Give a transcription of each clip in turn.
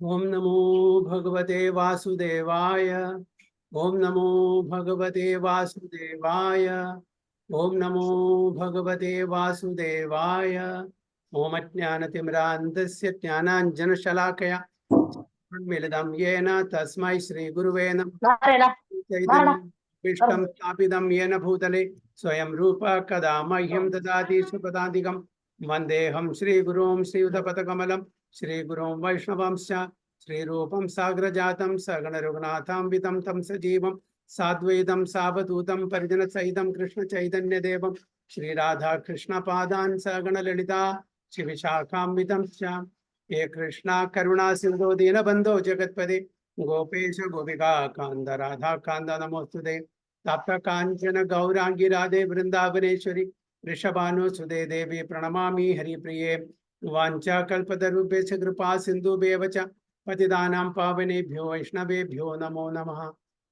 ओम नमो भगवते वासुदेवाय। ओम नमो भगवते वासुदेवाय। ओम नमो भगवते वासुदेवाय। ओम अज्ञानतिमिरान्धस्य ज्ञानाञ्जनशलाकया उन्मीलितं येन तस्मै श्रीगुरुवे नमः। चैतन्यं स्थापितं येन भूतले स्वयं रूप कदा मह्यं ददाति सुपदादिकं वन्देऽहं श्रीगुरुं श्रीयुतपथकमलं श्रीगुरुं वैष्णवांश्च श्रीरूपं साग्रजातं सगणरघुनाथान्वितं तं सजीवं साद्वैतं सावधूतं परिजनसहितं कृष्णचैतन्यदेवं श्रीराधाकृष्णपादान् सगणललिता शिविशाखान्वितं च हे कृष्णा करुणा सिन्धो दीनबन्धो जगत्पते गोपेश गोपिका कान्त राधा कान्त नमोस्तुते तप्त काञ्चन गौरांगी राधे वृंदावनेश्वरी वृषभानुसुते देवी प्रणमामि हरिप्रिये वाञ्छाकल्पतरुभ्यश्च कृपा सिन्धुभ्येव च पतितानां पावनेभ्यो वैष्णवेभ्यो नमो नमः।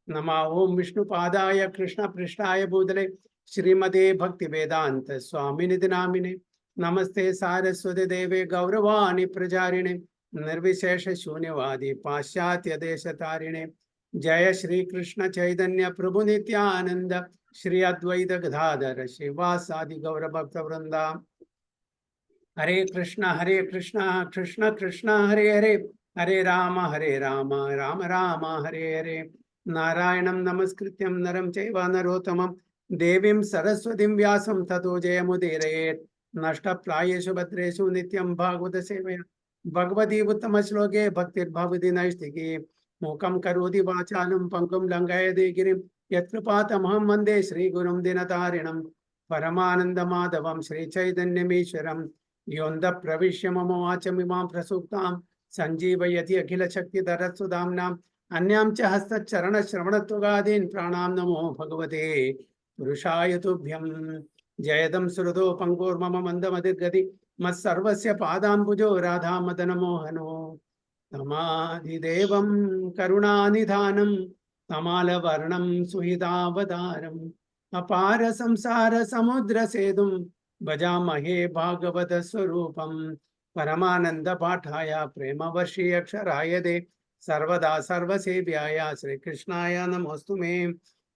नमः ओं विष्णुपादाय कृष्णपृष्ठाय भूतले श्रीमते भक्तिवेदान्त स्वामिनिति नामिने नमस्ते सारस्वती देवे गौरवाणी प्रचारिणे निर्विशेष शून्यवादी पाश्चात्य देश तारिणे जय श्री कृष्ण चैतन्य प्रभु नित्यानंद श्री अद्वैत गदाधर श्रीवासादि गौर भक्त वृंदा। हरे कृष्ण कृष्ण कृष्ण हरे हरे हरे राम राम राम हरे हरे। नारायणं नमस्कृत्यं नरं चैव नरोत्तमं देवीं सरस्वतीं व्यासं ततो जयमुदीरयेत्। नष्टप्रायेषु भद्रेषु नित्यं भागवत सेवया भगवती उत्तम श्लोके भक्तिर्भवति नैष्टिकी मूकं करोति वाचालं पंकुं लङ्घयते गिरिं यत्कृपातमहं वन्दे श्रीगुरुं दिनतारिणं परमानन्दमाधवं श्रीचैतन्यमीश्वरं योऽन्ध प्रविश्य मम वाचमिमां प्रसूक्तां सञ्जीवयति अखिलशक्तिधरस्वधाम्नां अन्यां च हस्तचरणश्रवणत्वगादीन् प्राणां नमो भगवते पुरुषाय तुभ्यं। जयदं श्रुतो पङ्गुर्मम मन्दमतिर्गति मत्सर्वस्य पादाम्बुजो राधामदनमोहनो तमादिदेवं करुणानिधानं तमालवर्णं सुहृदावतारम् अपार संसार समुद्र सेतुं भजामहे भागवत स्वरूपं परमानंद पाठाय प्रेमवर्षी अक्षराय दे सर्वदा सर्वसेव्याय श्रीकृष्णाय नमोस्तुमे।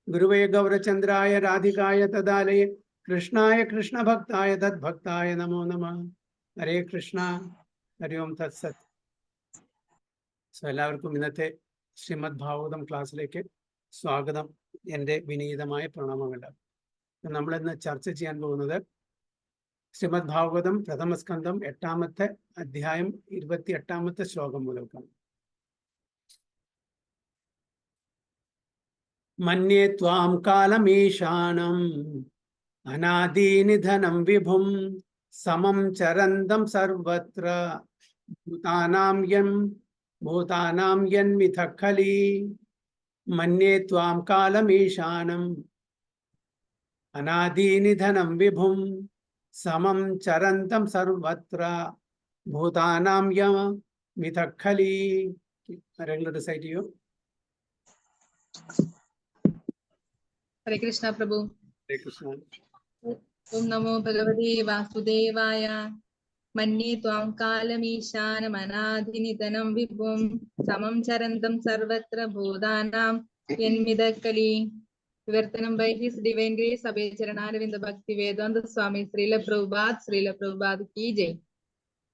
गुरुवे गौरचंद्राय राधिकाय तदालये कृष्णाय कृष्ण भक्ताय तद्भक्ताय नमो नमः। हरे कृष्ण हरि ओम तत्सत्। എല്ലാവർക്കും ഇന്നത്തെ ശ്രീമദ് ഭാഗവതം ക്ലാസ്സിലേക്ക് സ്വാഗതം. എൻ്റെ വിനീതമായ പ്രണാമങ്ങൾ. നമ്മളിന്ന് ചർച്ച ചെയ്യാൻ പോകുന്നത് ശ്രീമദ് ഭാഗവതം പ്രഥമസ്കന്ധം 8-ാമത്തെ അധ്യായം 28-ാമത്തെ ശ്ലോകം മുതൽക്കാണ്. മന്യേ ത്വാം കാലമീശാനം അനാദിനിധനം വിഭും സമം ചരന്തം സർവത്ര ഭൂതാനാം യന്മിഥ ഖലി. മന്യേ ത്വാം കാലമീശാനം അനാദിനിധനം വിഭും സമം ചരന്തം സർവത്ര ഭൂതാനാം യന്മിഥ ഖലി. ആരെങ്കിലും റിസൈറ്റ് ചെയ്യൂ. हरे कृष्णा प्रभु। हरे कृष्ण। ओम नमो भगवते वासुदेवाय। मन्ये त्वां कालमीशानमनादिनिधनं विभुं समं चरन्तं सर्वत्र भूतानां यन्मिदकलि. विवर्तनं by His Divine Grace अभय चरणारविंद भक्ति वेदांत स्वामी श्रील प्रभुपाद की जय.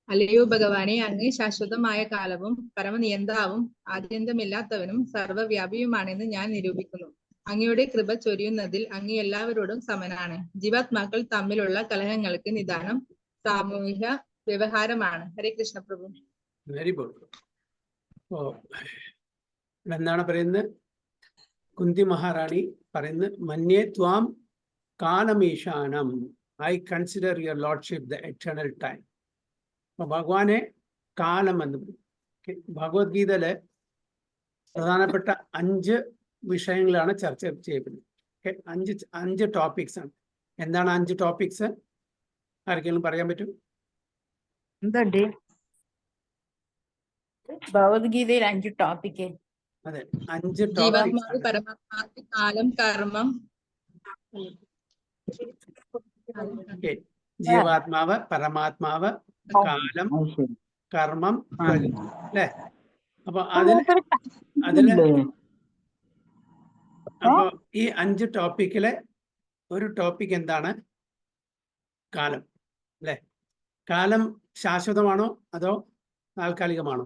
അല്ലയോ ഭഗവാനെ, അങ്ങ് ശാശ്വതമായ കാലവും പരമനിയന്താവും ആദ്യന്തമില്ലാത്തവനും സർവവ്യാപിയുമാണെന്ന് ഞാൻ നിരൂപിക്കുന്നു. അങ്ങയുടെ കൃപ ചൊരിയുന്നതിൽ അങ്ങ് എല്ലാവരോടും സമനാണ്. ജീവാത്മാക്കൾ തമ്മിലുള്ള കലഹങ്ങൾക്ക് നിദാനം സാമൂഹിക വ്യവഹാരമാണ്. ഹരേ കൃഷ്ണ പ്രഭു. Very good. എന്താണ് പറയുന്നത്? കുന്തി മഹാറാണി പറയുന്നത്, മന്യേ ത്വാം കാലമീശാനം, I consider your lordship the eternal time. അപ്പൊ ഭഗവാനെ കാലം എന്ന് പറയും. ഭഗവത്ഗീതയിലെ പ്രധാനപ്പെട്ട 5 വിഷയങ്ങളാണ് ചർച്ച ചെയ്യപ്പെടുന്നത്. അഞ്ച് ടോപ്പിക്സ് ആണ്. എന്താണ് 5 ടോപ്പിക്സ്? ആർക്കെങ്കിലും പറയാൻ പറ്റും? എന്തുണ്ട് ഭഗവത്ഗീതയിൽ 5 ടോപ്പിക്ക്? അതെ, 5 ജീവാത്മാവ്, ടോപ്പിക്സ്. പരമാത്മാവ്, കാലം, കർമ്മം. ജീവാത്മാവ്, പരമാത്മാവ്, കാലം, കർമ്മം, അല്ലേ? അപ്പൊ അതില് അപ്പൊ ഈ 5 ടോപ്പിക്കിലെ ഒരു ടോപ്പിക് എന്താണ്? കാലം, അല്ലെ? കാലം ശാശ്വതമാണോ അതോ താൽക്കാലികമാണോ?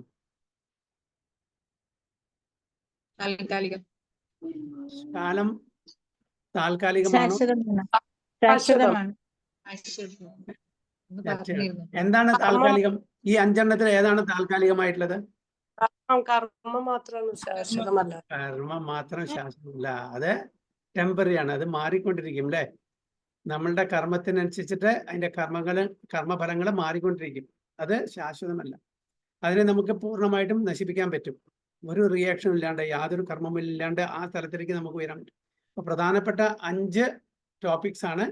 താൽക്കാലികം. കാലം താൽക്കാലികമാണോ? ശാശ്വതമാണ്. പറഞ്ഞിരുന്നു. എന്താണ് താൽക്കാലികം? ഈ 5 ഏതാണ് താൽക്കാലികമായിട്ടുള്ളത്? കർമ്മം മാത്രമാണ് ശാശ്വതമല്ല. കർമ്മം മാത്രം ശാശ്വതമല്ല, അത് ടെമ്പററി ആണ്, അത് മാറിക്കൊണ്ടിരിക്കും, അല്ലെ? നമ്മളുടെ കർമ്മത്തിനനുസരിച്ചിട്ട് അതിന്റെ കർമ്മഫലങ്ങൾ മാറിക്കൊണ്ടിരിക്കും. അത് ശാശ്വതമല്ല. അതിനെ നമുക്ക് പൂർണ്ണമായിട്ടും നശിപ്പിക്കാൻ പറ്റും. ഒരു റിയാക്ഷൻ ഇല്ലാണ്ട്, യാതൊരു കർമ്മവും ഇല്ലാണ്ട് ആ സ്ഥലത്തിലേക്ക് നമുക്ക് വരാൻ പറ്റും. അപ്പൊ പ്രധാനപ്പെട്ട 5 ടോപ്പിക്സ് ആണ്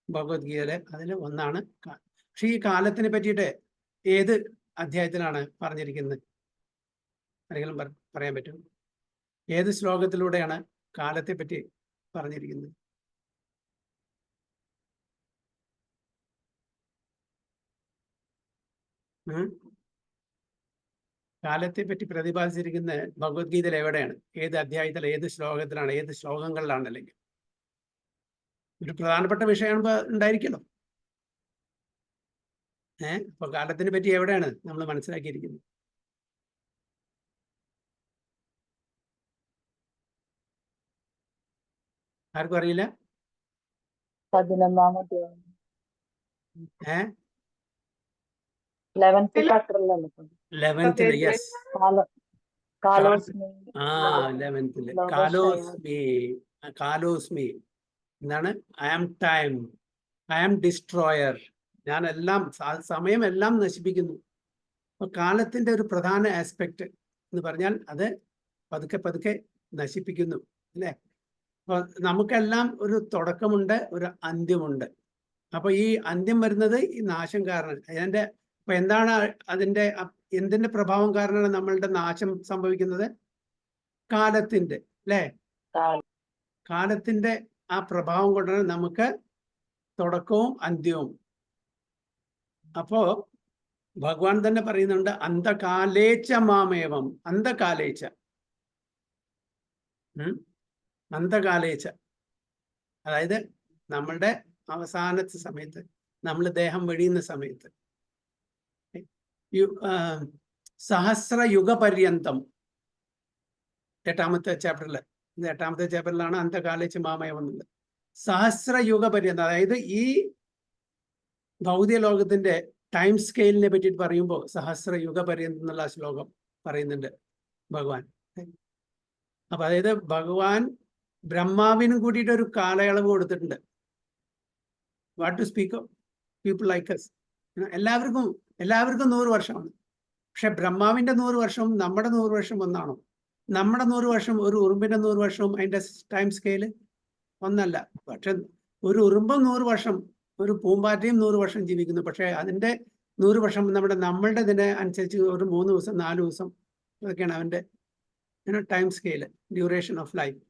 ഭഗവത്ഗീതയിലെ. അതിൽ ഒന്നാണ് പക്ഷെ ഈ കാലത്തിനെ പറ്റിയിട്ട് ഏത് അധ്യായത്തിലാണ് പറഞ്ഞിരിക്കുന്നത്? ആരെങ്കിലും പറയാൻ പറ്റും? ഏത് ശ്ലോകത്തിലൂടെയാണ് കാലത്തെ പറ്റി പറഞ്ഞിരിക്കുന്നത്? കാലത്തെ പറ്റി പ്രതിപാദിച്ചിരിക്കുന്നത് ഭഗവത്ഗീതയിൽ എവിടെയാണ്? ഏത് അധ്യായത്തിൽ, ഏത് ശ്ലോകത്തിലാണ്, ഏത് ശ്ലോകങ്ങളിലാണ്? അല്ലെങ്കിൽ ഒരു പ്രധാനപ്പെട്ട വിഷയം ഉണ്ടായിരിക്കല്ലോ. അപ്പൊ കാലത്തിനെ പറ്റി എവിടെയാണ് നമ്മൾ മനസ്സിലാക്കിയിരിക്കുന്നത്? ആർക്കും അറിയില്ല? 11th, yes. 11th കാലോസ്മി എന്താണ്? I am time, I am destroyer. ഞാൻ എല്ലാം, സമയം എല്ലാം നശിപ്പിക്കുന്നു. അപ്പൊ കാലത്തിന്റെ ഒരു പ്രധാന ആസ്പെക്ട് എന്ന് പറഞ്ഞാൽ അത് പതുക്കെ പതുക്കെ നശിപ്പിക്കുന്നു, അല്ലെ? അപ്പൊ നമുക്കെല്ലാം ഒരു തുടക്കമുണ്ട്, ഒരു അന്ത്യമുണ്ട്. അപ്പൊ ഈ അന്ത്യം വരുന്നത് ഈ നാശം കാരണം. അപ്പൊ എന്താണ് എന്തിന്റെ പ്രഭാവം കാരണമാണ് നമ്മളുടെ നാശം സംഭവിക്കുന്നത്? കാലത്തിന്റെ, അല്ലെ? കാലത്തിന്റെ ആ പ്രഭാവം കൊണ്ടാണ് നമുക്ക് തുടക്കവും അന്ത്യവും. അപ്പോ ഭഗവാൻ തന്നെ പറയുന്നുണ്ട്, അന്ധകാലേച്ച മാമേവം. അന്ധകാലേച്ച, അന്ധകാലേച്ച, അതായത് നമ്മളുടെ അവസാനത്തെ സമയത്ത്, നമ്മൾ ദേഹം വെടിയുന്ന സമയത്ത്, സഹസ്രയുഗ പര്യന്തം. 8ാമത്തെ ചാപ്റ്ററിലാണ് അന്ധകാലേച്ച മാമയം എന്നുള്ളത്. സഹസ്രയുഗ പര്യന്തം, അതായത് ഈ ഭൗതിക ലോകത്തിന്റെ ടൈം സ്കെയിലിനെ പറ്റിയിട്ട് പറയുമ്പോൾ സഹസ്രയുഗ പര്യന്തം എന്നുള്ള ശ്ലോകം പറയുന്നുണ്ട് ഭഗവാൻ. അപ്പൊ അതായത് ഭഗവാൻ ബ്രഹ്മാവിനും കൂടിയിട്ട് ഒരു കാലയളവ് കൊടുത്തിട്ടുണ്ട്. What to speak of people like us. എല്ലാവർക്കും 100 വർഷമാണ്. പക്ഷെ ബ്രഹ്മാവിന്റെ 100 വർഷവും നമ്മുടെ 100 വർഷം ഒന്നാണോ? നമ്മുടെ 100 വർഷം ഒരു ഉറുമ്പിന്റെ 100 വർഷവും അതിന്റെ ടൈം സ്കെയില് ഒന്നല്ല. പക്ഷെ ഒരു ഉറുമ്പും 100 വർഷം, ഒരു പൂമ്പാറ്റയും 100 വർഷം ജീവിക്കുന്നു. പക്ഷെ അതിന്റെ 100 വർഷം നമ്മളുടെ ഇതിനെ അനുസരിച്ച് ഒരു 3 ദിവസം 4 ദിവസം അതൊക്കെയാണ് അവന്റെ time scale, duration of life.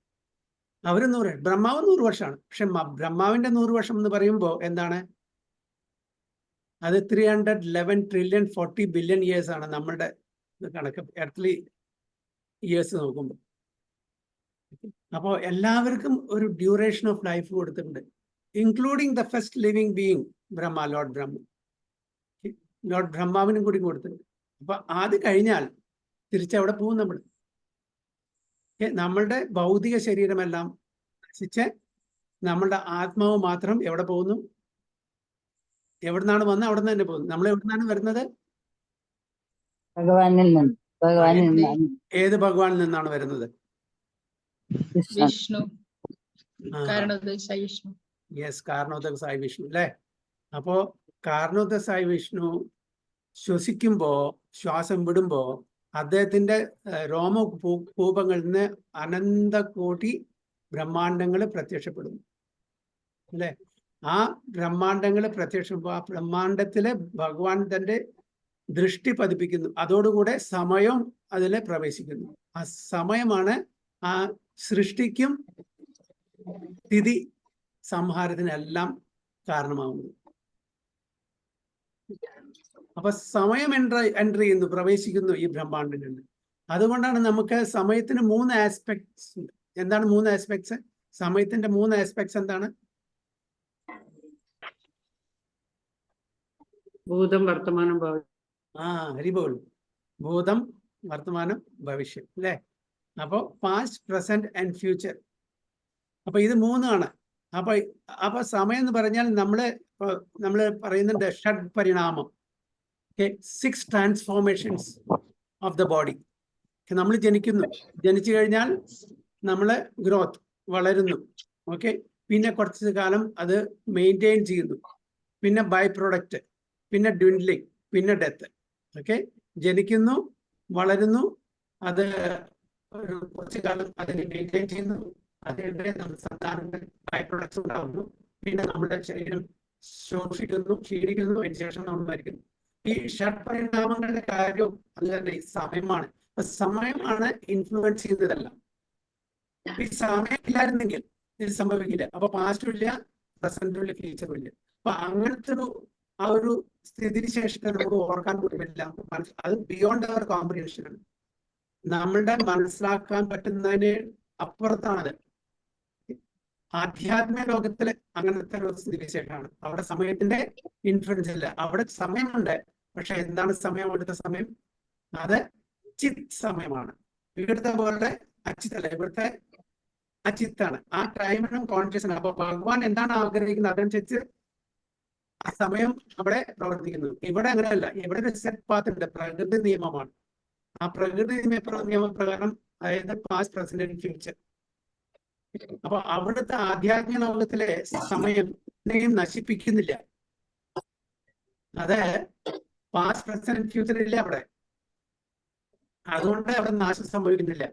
അവര് 100, ബ്രഹ്മാവ് 100 വർഷമാണ്. പക്ഷെ ബ്രഹ്മാവിന്റെ 100 വർഷം എന്ന് പറയുമ്പോൾ എന്താണ്? അത് 311 trillion 40 billion years ആണ് നമ്മളുടെ കണക്ക്, എർത്തലി ഇയേഴ്സ് നോക്കുമ്പോൾ. അപ്പോൾ എല്ലാവർക്കും ഒരു ഡ്യൂറേഷൻ ഓഫ് ലൈഫ് കൊടുത്തിട്ടുണ്ട്, including the first living being Brahma, lord ബ്രഹ്മാവിനും കൂടി കൊടുത്തിട്ടുണ്ട്. അപ്പൊ അത് കഴിഞ്ഞാൽ തിരിച്ചവിടെ പോകും നമ്മൾ. നമ്മളുടെ ഭൗതിക ശരീരമെല്ലാം നശിച്ച് നമ്മളുടെ ആത്മാവ് മാത്രം എവിടെ പോകുന്നു? എവിടുന്നാണ് വന്നത് അവിടെ നിന്ന് തന്നെ പോകുന്നു. നമ്മൾ എവിടുന്നാണ് വരുന്നത്? ഏത് ഭഗവാനിൽ നിന്നാണ് വരുന്നത്? വിഷ്ണു. യെസ്, കാരണോദകസായി വിഷ്ണു, അല്ലെ? അപ്പോ കാരണോദകസായി വിഷ്ണു ശ്വാസം വിടുമ്പോ അദ്ദേഹത്തിന്റെ രോമകൂപങ്ങളിൽ നിന്ന് അനന്തകോടി ബ്രഹ്മാണ്ടങ്ങൾ പ്രത്യക്ഷപ്പെടുന്നു, അല്ലെ? ആ ബ്രഹ്മാണ്ടങ്ങൾ പ്രത്യക്ഷപ്പെടുമ്പോൾ ആ ബ്രഹ്മാണ്ടത്തിലെ ഭഗവാൻ തന്റെ ദൃഷ്ടി പതിപ്പിക്കുന്നു. അതോടുകൂടെ സമയം അതിലെ പ്രവേശിക്കുന്നു. ആ സമയമാണ് ആ സൃഷ്ടിക്കും സ്ഥിതി സംഹാരത്തിനെല്ലാം കാരണമാകുന്നത്. അപ്പൊ സമയം എൻട്രി ചെയ്യുന്നു, പ്രവേശിക്കുന്നു ഈ ബ്രഹ്മാണ്ടങ്ങളിൽ. അതുകൊണ്ടാണ് നമുക്ക് സമയത്തിന് 3 ആസ്പെക്ട്സ് ഉണ്ട്. എന്താണ് 3 ആസ്പെക്ട്സ്? സമയത്തിന്റെ 3 ആസ്പെക്ട്സ് എന്താണ്? ഭൂതം, വർത്തമാനം, ഭവിഷ്യം. ഹരിബോൾ. ഭൂതം, വർത്തമാനം, ഭവിഷ്യം അല്ലേ? അപ്പോൾ പാസ്റ്റ്, പ്രസന്റ് ആൻഡ് ഫ്യൂച്ചർ. അപ്പൊ ഇത് 3 ആണ്. അപ്പൊ സമയം എന്ന് പറഞ്ഞാൽ നമ്മള് പറയുന്നുണ്ട് ഷഡ് പരിണാമം, 6 ട്രാൻസ്ഫോർമേഷൻസ് ഓഫ് ദ ബോഡി. നമ്മൾ ജനിച്ചു കഴിഞ്ഞാൽ നമ്മൾ ഗ്രോത്ത്, വളരുന്നു. ഓക്കെ, പിന്നെ കുറച്ച് കാലം അത് മെയിൻറ്റെയിൻ ചെയ്യുന്നു, പിന്നെ ബൈ പ്രൊഡക്റ്റ്, പിന്നെ ഡ്വിൻഡ്ലിംഗ്, പിന്നെ ഡെത്ത്. ഓക്കെ, ജനിക്കുന്നു, വളരുന്നു, അത് ഒരു കുറച്ച് കാലം അതിനെ മെയിൻറ്റെയിൻ ചെയ്യുന്നു, അതിൻ്റെ സന്താനങ്ങൾ ബൈ പ്രൊഡക്ട്സ് ഉണ്ടാകുന്നു, പിന്നെ നമ്മുടെ ശരീരം ശോഷിക്കുന്നു, ക്ഷീണിക്കുന്നു, അതിന് ശേഷം നമ്മൾ മരിക്കുന്നു. ഈ ഷഡ്പരിണാമങ്ങളുടെ കാര്യവും അത് തന്നെ ഈ സമയമാണ്. സമയമാണ് ഇൻഫ്ലുവൻസ് ചെയ്യുന്നതല്ല. ഈ സമയം ഇല്ലായിരുന്നെങ്കിൽ ഇത് സംഭവിക്കില്ല. അപ്പൊ പാസ്റ്റും ഇല്ല, പ്രസന്റും ഇല്ല, ഫ്യൂച്ചറും ഇല്ല. അപ്പൊ അങ്ങനത്തെ ഒരു സ്ഥിതിവിശേഷത്തെ നമുക്ക് ഓർക്കാൻ പറ്റില്ല. അത് ബിയോണ്ട് അവർ കോംപ്രിഹെൻഷൻ. നമ്മളുടെ മനസ്സിലാക്കാൻ പറ്റുന്നതിന് അപ്പുറത്താണത്. ആധ്യാത്മിക ലോകത്തില് അങ്ങനത്തെ ഒരു സ്ഥിതിവിശേഷമാണ്. അവിടെ സമയത്തിന്റെ ഇൻഫ്ലുവൻസ് ഇല്ല. അവിടെ സമയമുണ്ട്, പക്ഷെ എന്താണ് സമയം? അവിടുത്തെ സമയം അത് ചിത് സമയമാണ്. ഇവിടുത്തെ പോലെ അച്ചിത്തല്ല, ഇവിടുത്തെ അച്ചിത്താണ്. ആ ടൈമിനും കോൺഷ്യസ് ആണ്. അപ്പൊ ഭഗവാൻ എന്താണ് ആഗ്രഹിക്കുന്നത് അതനുസരിച്ച് ആ സമയം അവിടെ പ്രവർത്തിക്കുന്നു. ഇവിടെ അങ്ങനെയല്ല. ഇവിടെ ഒരു സെറ്റ് പാത്ത് ഉണ്ട്, പ്രകൃതി നിയമമാണ്. ആ പ്രകൃതി നിയമപ്രകാരം, അതായത് പാസ്റ്റ്, പ്രസന്റ് ആൻഡ് ഫ്യൂച്ചർ. അപ്പൊ അവിടുത്തെ ആധ്യാത്മിക ലോകത്തിലെ സമയം നശിപ്പിക്കുന്നില്ല. അത് പാസ്റ്റ്, പ്രസന്റ്, ഫ്യൂച്ചർ ഇല്ല അവിടെ. അതുകൊണ്ട് അവിടെ നാശം സംഭവിക്കുന്നില്ല.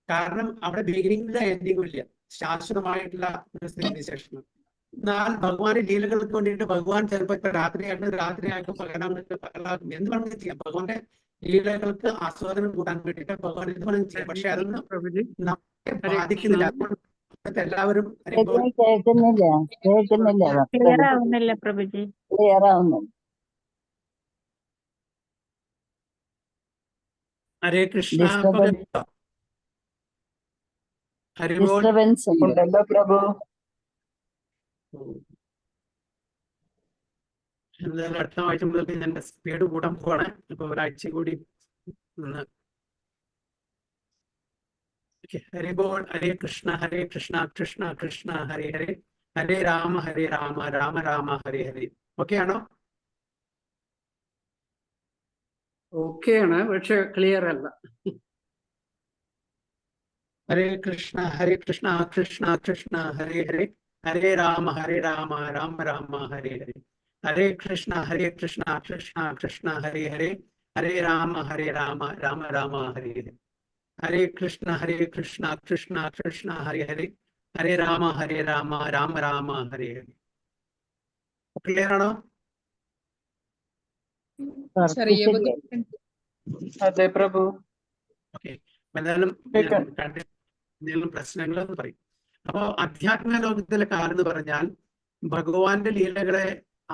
കാരണം അവിടെ ബിഗിനിങ്ങില്ല, എൻഡിങ്ങും ഇല്ല. ശാശ്വതമായിട്ടുള്ള ഒരു സ്ഥിതിവിശേഷമാണ്. എന്നാൽ ഭഗവാന്റെ ലീലകൾക്ക് വേണ്ടിയിട്ട് ഭഗവാൻ ചിലപ്പോൾ ഇപ്പൊ രാത്രിയാക്കും പകലാകും, എന്ത് വേണമെങ്കിലും ചെയ്യാം. ഭഗവാന്റെ ലീലകൾക്ക് ആസ്വാദനം കൂട്ടാൻ വേണ്ടിയിട്ട് ഭഗവാൻ എന്ത് വേണമെങ്കിലും ചെയ്യാം. പക്ഷെ അതൊന്നും നമ്മളെ ബാധിക്കുന്നില്ല. അതുകൊണ്ട് എല്ലാവരും കേൾക്കുന്നില്ല ക്ലിയർ ആവുന്നില്ല പ്രഭുജി. ക്ലിയർ ആവുന്നില്ല. ഹരേ കൃഷ്ണ. ഡിസ്റ്റർബൻസ് ഉണ്ടല്ലോ പ്രഭു. എന്തായാലും അടുത്ത ആഴ്ച മുതൽ ഞാൻ സ്പീഡ് കൂടാൻ പോവാണ്. ഇപ്പൊ ഒരാഴ്ച കൂടി ഹരി ബോൾ. ഹരേ കൃഷ്ണ കൃഷ്ണ കൃഷ്ണ ഹരേ ഹരേ, ഹരേ രാമ രാമ രാമ ഹരേ ഹരേ. ഓക്കെ ആണോ? ഓക്കെയാണ്, പക്ഷെ ക്ലിയർ അല്ല. ഹരേ കൃഷ്ണ കൃഷ്ണ കൃഷ്ണ ഹരേ ഹരേ, ഹരേ രാമ രാമ രാമ ഹരേ ഹരേ. ഹരേ കൃഷ്ണ കൃഷ്ണ കൃഷ്ണ ഹരേ ഹരേ, ഹരേ രാമ രാമ രാമ ഹരേ ഹരേ. ഹരേ കൃഷ്ണ കൃഷ്ണ കൃഷ്ണ ഹരേ ഹരേ, ഹരേ രാമ രാമ രാമ ഹരേ ഹരേ. ക്ലിയർ ആണോ? ചെറിയ ബുദ്ധിമുട്ടുണ്ട്. അതെ പ്രഭു. ഓക്കെ, എന്തായാലും എന്തെങ്കിലും പ്രശ്നങ്ങളെന്ന് പറയും. അപ്പോ അധ്യാത്മിക ലോകത്തിലെ കാലം എന്ന് പറഞ്ഞാൽ ഭഗവാന്റെ ലീലകളെ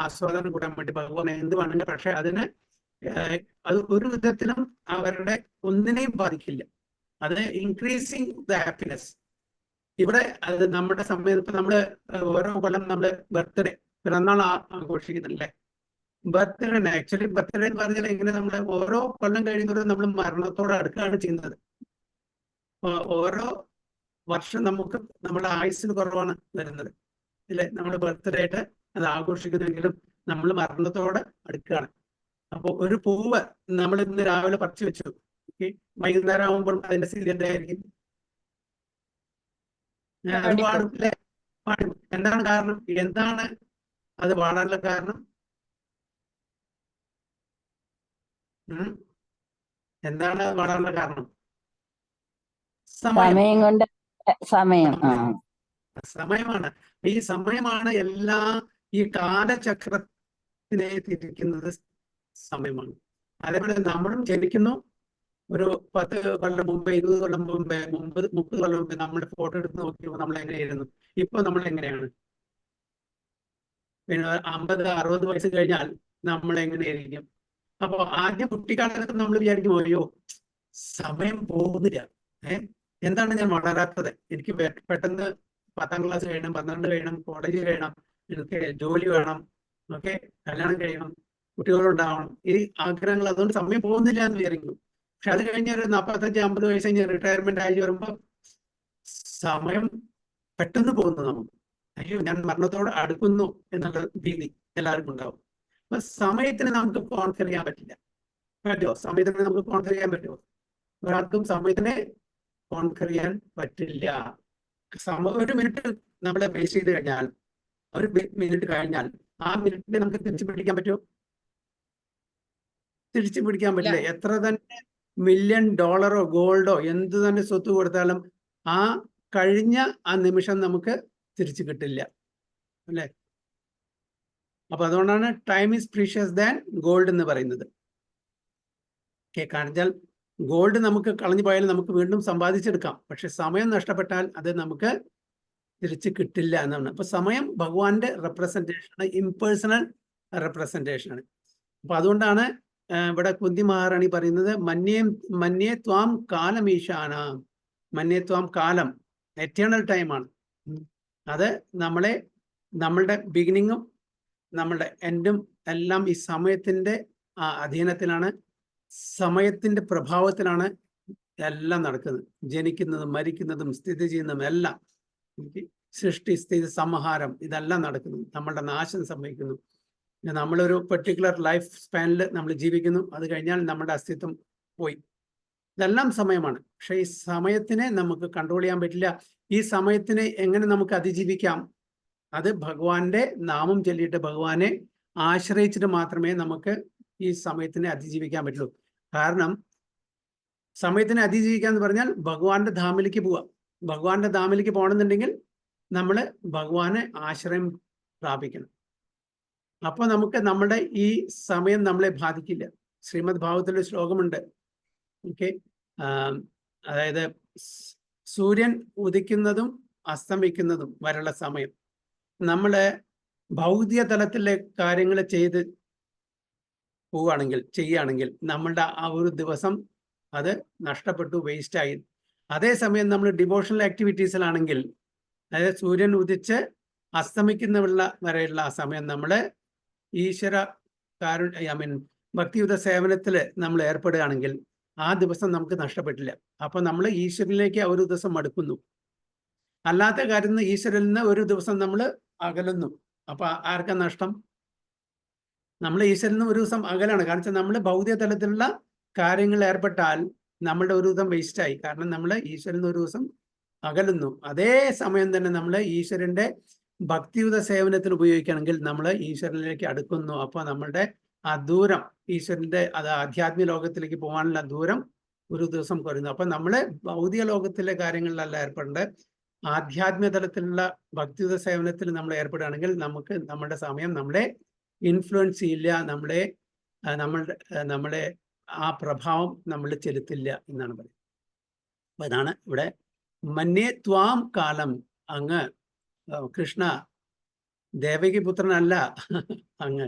ആസ്വാദനം കൂടാൻ വേണ്ടി ഭഗവാൻ എന്ത് വേണമെങ്കിൽ, പക്ഷെ അതിന് അത് ഒരു വിധത്തിലും അവരുടെ ഒന്നിനെയും ബാധിക്കില്ല. അത് ഇൻക്രീസിങ് ദ ഹാപ്പിനെസ്. ഇവിടെ അത് നമ്മുടെ സമയത്ത് ഇപ്പൊ നമ്മള് ഓരോ കൊല്ലം നമ്മള് ബർത്ത്ഡേ, പിറന്നാൾ ആഘോഷിക്കുന്നില്ലേ? ബർത്ത്ഡേ ആക്ച്വലി ബർത്ത്ഡേ എന്ന് പറഞ്ഞാൽ ഇങ്ങനെ നമ്മള് ഓരോ കൊല്ലം കഴിയുന്നതും നമ്മൾ മരണത്തോട് അടുക്കുകയാണ് ചെയ്യുന്നത്. ഓരോ വർഷം നമുക്ക് നമ്മുടെ ആയുസ്സിന് കുറവാണ് വരുന്നത് ഇല്ലേ? നമ്മൾ ബർത്ത്ഡേ ആയിട്ട് അത് ആഘോഷിക്കുന്നെങ്കിലും നമ്മൾ മരണത്തോട് അടുക്കുകയാണ്. അപ്പോൾ ഒരു പൂവ് നമ്മൾ ഇന്ന് രാവിലെ പറിച്ചു വെച്ചു, വൈകുന്നേരം ആകുമ്പോൾ അതിന്റെ സ്ഥിതി എന്തായിരിക്കും? അത് പാടും അല്ലെ? പാടും. എന്താണ് കാരണം? എന്താണ് അത് പാടാനുള്ള കാരണം? എന്താണ് പാടാനുള്ള കാരണം? സമയം കൊണ്ട് സമയമാണ്. ഈ സമയമാണ് ഈ കാലചക്രത്തിനെ തിരിക്കുന്നത് സമയമാണ്. അതേപോലെ നമ്മളും ജനിക്കുന്നു. ഒരു 10 കൊല്ലം മുമ്പ്, 20 കൊല്ലം മുമ്പ്, 30 കൊല്ലം മുമ്പ് നമ്മുടെ ഫോട്ടോ എടുത്ത് നോക്കിയപ്പോൾ നമ്മൾ എങ്ങനെയായിരുന്നു? ഇപ്പൊ നമ്മൾ എങ്ങനെയാണ്? പിന്നെ 50-60 വയസ്സ് കഴിഞ്ഞാൽ നമ്മൾ എങ്ങനെയായിരിക്കും? അപ്പൊ ആദ്യം കുട്ടിക്കാലത്തൊക്കെ നമ്മൾ വിചാരിക്കും, അയ്യോ സമയം പോകുന്നില്ല. എന്താണ് ഞാൻ വളരാത്തത്? എനിക്ക് പെട്ടെന്ന് 10ാം ക്ലാസ് കഴിയണം, 12 കഴിയണം, കോളേജ് കഴിയണം, എനിക്ക് ജോലി വേണം, ഓക്കെ, കല്യാണം കഴിയണം, കുട്ടികളുണ്ടാവണം, ഈ ആഗ്രഹങ്ങൾ. അതുകൊണ്ട് സമയം പോകുന്നില്ല എന്ന് വിചാരിക്കും. പക്ഷെ അത് കഴിഞ്ഞ ഒരു 45-50 വയസ്സ് കഴിഞ്ഞ് റിട്ടയർമെന്റ് ആയി വരുമ്പോൾ സമയം പെട്ടെന്ന് പോകുന്നു. നമുക്ക് അയ്യോ ഞാൻ മരണത്തോട് അടുക്കുന്നു എന്നുള്ള ഭീതി എല്ലാവർക്കും ഉണ്ടാവും. അപ്പൊ സമയത്തിന് നമുക്ക് കോൺഫർ ചെയ്യാൻ പറ്റില്ല. പറ്റുമോ? സമയത്തിന് നമുക്ക് കോൺഫർ ചെയ്യാൻ പറ്റുമോ? ഒരാൾക്കും സമയത്തിനെ കോൺഫർ ചെയ്യാൻ പറ്റില്ല. ഒരു മിനിറ്റ് നമ്മളെ വേസ്റ്റ് ചെയ്ത് കഴിഞ്ഞാൽ, ഒരു മിനിറ്റ് കഴിഞ്ഞാൽ ആ മിനിറ്റിനെ നമുക്ക് തിരിച്ചു പിടിക്കാൻ പറ്റുമോ? തിരിച്ചു പിടിക്കാൻ പറ്റില്ല. എത്ര തന്നെ $1,000,000 ഗോൾഡോ എന്ത് തന്നെ സ്വത്ത് കൊടുത്താലും ആ കഴിഞ്ഞ ആ നിമിഷം നമുക്ക് തിരിച്ചു കിട്ടില്ല, അല്ലേ? അപ്പൊ അതുകൊണ്ടാണ് time is precious than gold എന്ന് പറയുന്നത്. കാരണം വെച്ചാൽ ഗോൾഡ് നമുക്ക് കളഞ്ഞു പോയാൽ നമുക്ക് വീണ്ടും സമ്പാദിച്ചെടുക്കാം, പക്ഷെ സമയം നഷ്ടപ്പെട്ടാൽ അത് നമുക്ക് തിരിച്ച് കിട്ടില്ല എന്നാണ്. അപ്പൊ സമയം ഭഗവാന്റെ റെപ്രസെന്റേഷൻ, ഇംപേഴ്സണൽ റെപ്രസെന്റേഷൻ ആണ്. അപ്പൊ അതുകൊണ്ടാണ് ഇവിടെ കുന്തി മഹാറാണി പറയുന്നത് മന്യേ ത്വാം കാലം ഈശാന. മന്യേ ത്വാം കാലം എറ്റേണൽ ടൈമാണ്. അത് നമ്മളുടെ ബിഗിനിങ്ങും നമ്മളുടെ എൻഡും എല്ലാം ഈ സമയത്തിന്റെ അധീനത്തിലാണ്, സമയത്തിന്റെ പ്രഭാവത്തിലാണ് എല്ലാം നടക്കുന്നത്. ജനിക്കുന്നതും മരിക്കുന്നതും സ്ഥിതി ചെയ്യുന്നതും എല്ലാം, സൃഷ്ടി സ്ഥിതി സംഹാരം ഇതെല്ലാം നടക്കുന്നു. നമ്മളുടെ നാശം സംഭവിക്കുന്നു. നമ്മളൊരു പെർട്ടിക്കുലർ ലൈഫ് സ്പാനിൽ നമ്മൾ ജീവിക്കുന്നു, അത് കഴിഞ്ഞാൽ നമ്മുടെ അസ്തിത്വം പോയി. ഇതെല്ലാം സമയമാണ്. പക്ഷെ ഈ സമയത്തിനെ നമുക്ക് കൺട്രോൾ ചെയ്യാൻ പറ്റില്ല. ഈ സമയത്തിനെ എങ്ങനെ നമുക്ക് അതിജീവിക്കാം? അത് ഭഗവാന്റെ നാമം ചൊല്ലിയിട്ട് ഭഗവാനെ ആശ്രയിച്ചിട്ട് മാത്രമേ നമുക്ക് ഈ സമയത്തിനെ അതിജീവിക്കാൻ പറ്റുള്ളൂ. കാരണം സമയത്തിനെ അതിജീവിക്കുക എന്ന് പറഞ്ഞാൽ ഭഗവാന്റെ ധാമിലേക്ക് പോവാം. ഭഗവാന്റെ ധാമിലേക്ക് പോകണമെന്നുണ്ടെങ്കിൽ നമ്മൾ ഭഗവാനെ ആശ്രയം പ്രാപിക്കണം. അപ്പൊ നമുക്ക് നമ്മുടെ ഈ സമയം നമ്മളെ ബാധിക്കില്ല. ശ്രീമദ് ഭാഗവതത്തിലൊരു ശ്ലോകമുണ്ട്, ഓക്കെ, അതായത് സൂര്യൻ ഉദിക്കുന്നതും അസ്തമിക്കുന്നതും വരെയുള്ള സമയം നമ്മള് ഭൗതിക തലത്തിലെ കാര്യങ്ങൾ ചെയ്യുകയാണെങ്കിൽ നമ്മളുടെ ആ ഒരു ദിവസം അത് നഷ്ടപ്പെട്ടു, വേസ്റ്റായി. അതേസമയം നമ്മൾ ഡിവോഷണൽ ആക്ടിവിറ്റീസിലാണെങ്കിൽ, അതായത് സൂര്യൻ ഉദിച്ച് അസ്തമിക്കുന്ന വരെയുള്ള ആ സമയം നമ്മൾ ഭക്തിയുത സേവനത്തിൽ നമ്മൾ ഏർപ്പെടുകയാണെങ്കിൽ ആ ദിവസം നമുക്ക് നഷ്ടപ്പെട്ടില്ല. അപ്പൊ നമ്മൾ ഈശ്വരനിലേക്ക് ഒരു ദിവസം അടുക്കുന്നു. അല്ലാത്ത കാര്യത്തിൽ ഈശ്വരനിൽ നിന്ന് ഒരു ദിവസം നമ്മൾ അകലുന്നു. അപ്പൊ ആർക്കാ നഷ്ടം? നമ്മൾ ഈശ്വരനിൽ നിന്ന് ഒരു ദിവസം അകലാണ്. കാരണം നമ്മൾ ഭൗതിക തലത്തിലുള്ള കാര്യങ്ങളിൽ ഏർപ്പെട്ടാൽ നമ്മളുടെ ഒരു ദിവസം വേസ്റ്റായി. കാരണം നമ്മൾ ഈശ്വരനിൽ നിന്ന് ഒരു ദിവസം അകലുന്നു. അതേ സമയം തന്നെ നമ്മൾ ഈശ്വരന്റെ ഭക്തിയുത സേവനത്തിന് ഉപയോഗിക്കുകയാണെങ്കിൽ നമ്മൾ ഈശ്വരനിലേക്ക് അടുക്കുന്നു. അപ്പോൾ നമ്മളുടെ ആ ദൂരം, ഈശ്വരന്റെ ആധ്യാത്മിക ലോകത്തിലേക്ക് പോകാനുള്ള ദൂരം ഒരു ദിവസം കുറയുന്നു. അപ്പൊ നമ്മൾ ഭൗതിക ലോകത്തിലെ കാര്യങ്ങളിലല്ല ഏർപ്പെടേണ്ടത്, ആധ്യാത്മിക തലത്തിലുള്ള ഭക്തിയുത സേവനത്തിൽ നമ്മൾ ഏർപ്പെടുകയാണെങ്കിൽ നമുക്ക് നമ്മുടെ സമയം നമ്മളെ ഇൻഫ്ലുവൻസ് ചെയ്യില്ല, നമ്മളെ ആ പ്രഭാവം നമ്മൾ ചെലുത്തില്ല എന്നാണ് പറയുന്നത്. അപ്പൊ ഇതാണ് ഇവിടെ മന്യേ ത്വാം കാലം. അങ്ങ് കൃഷ്ണ ദേവകി പുത്രനല്ല, അങ്ങ്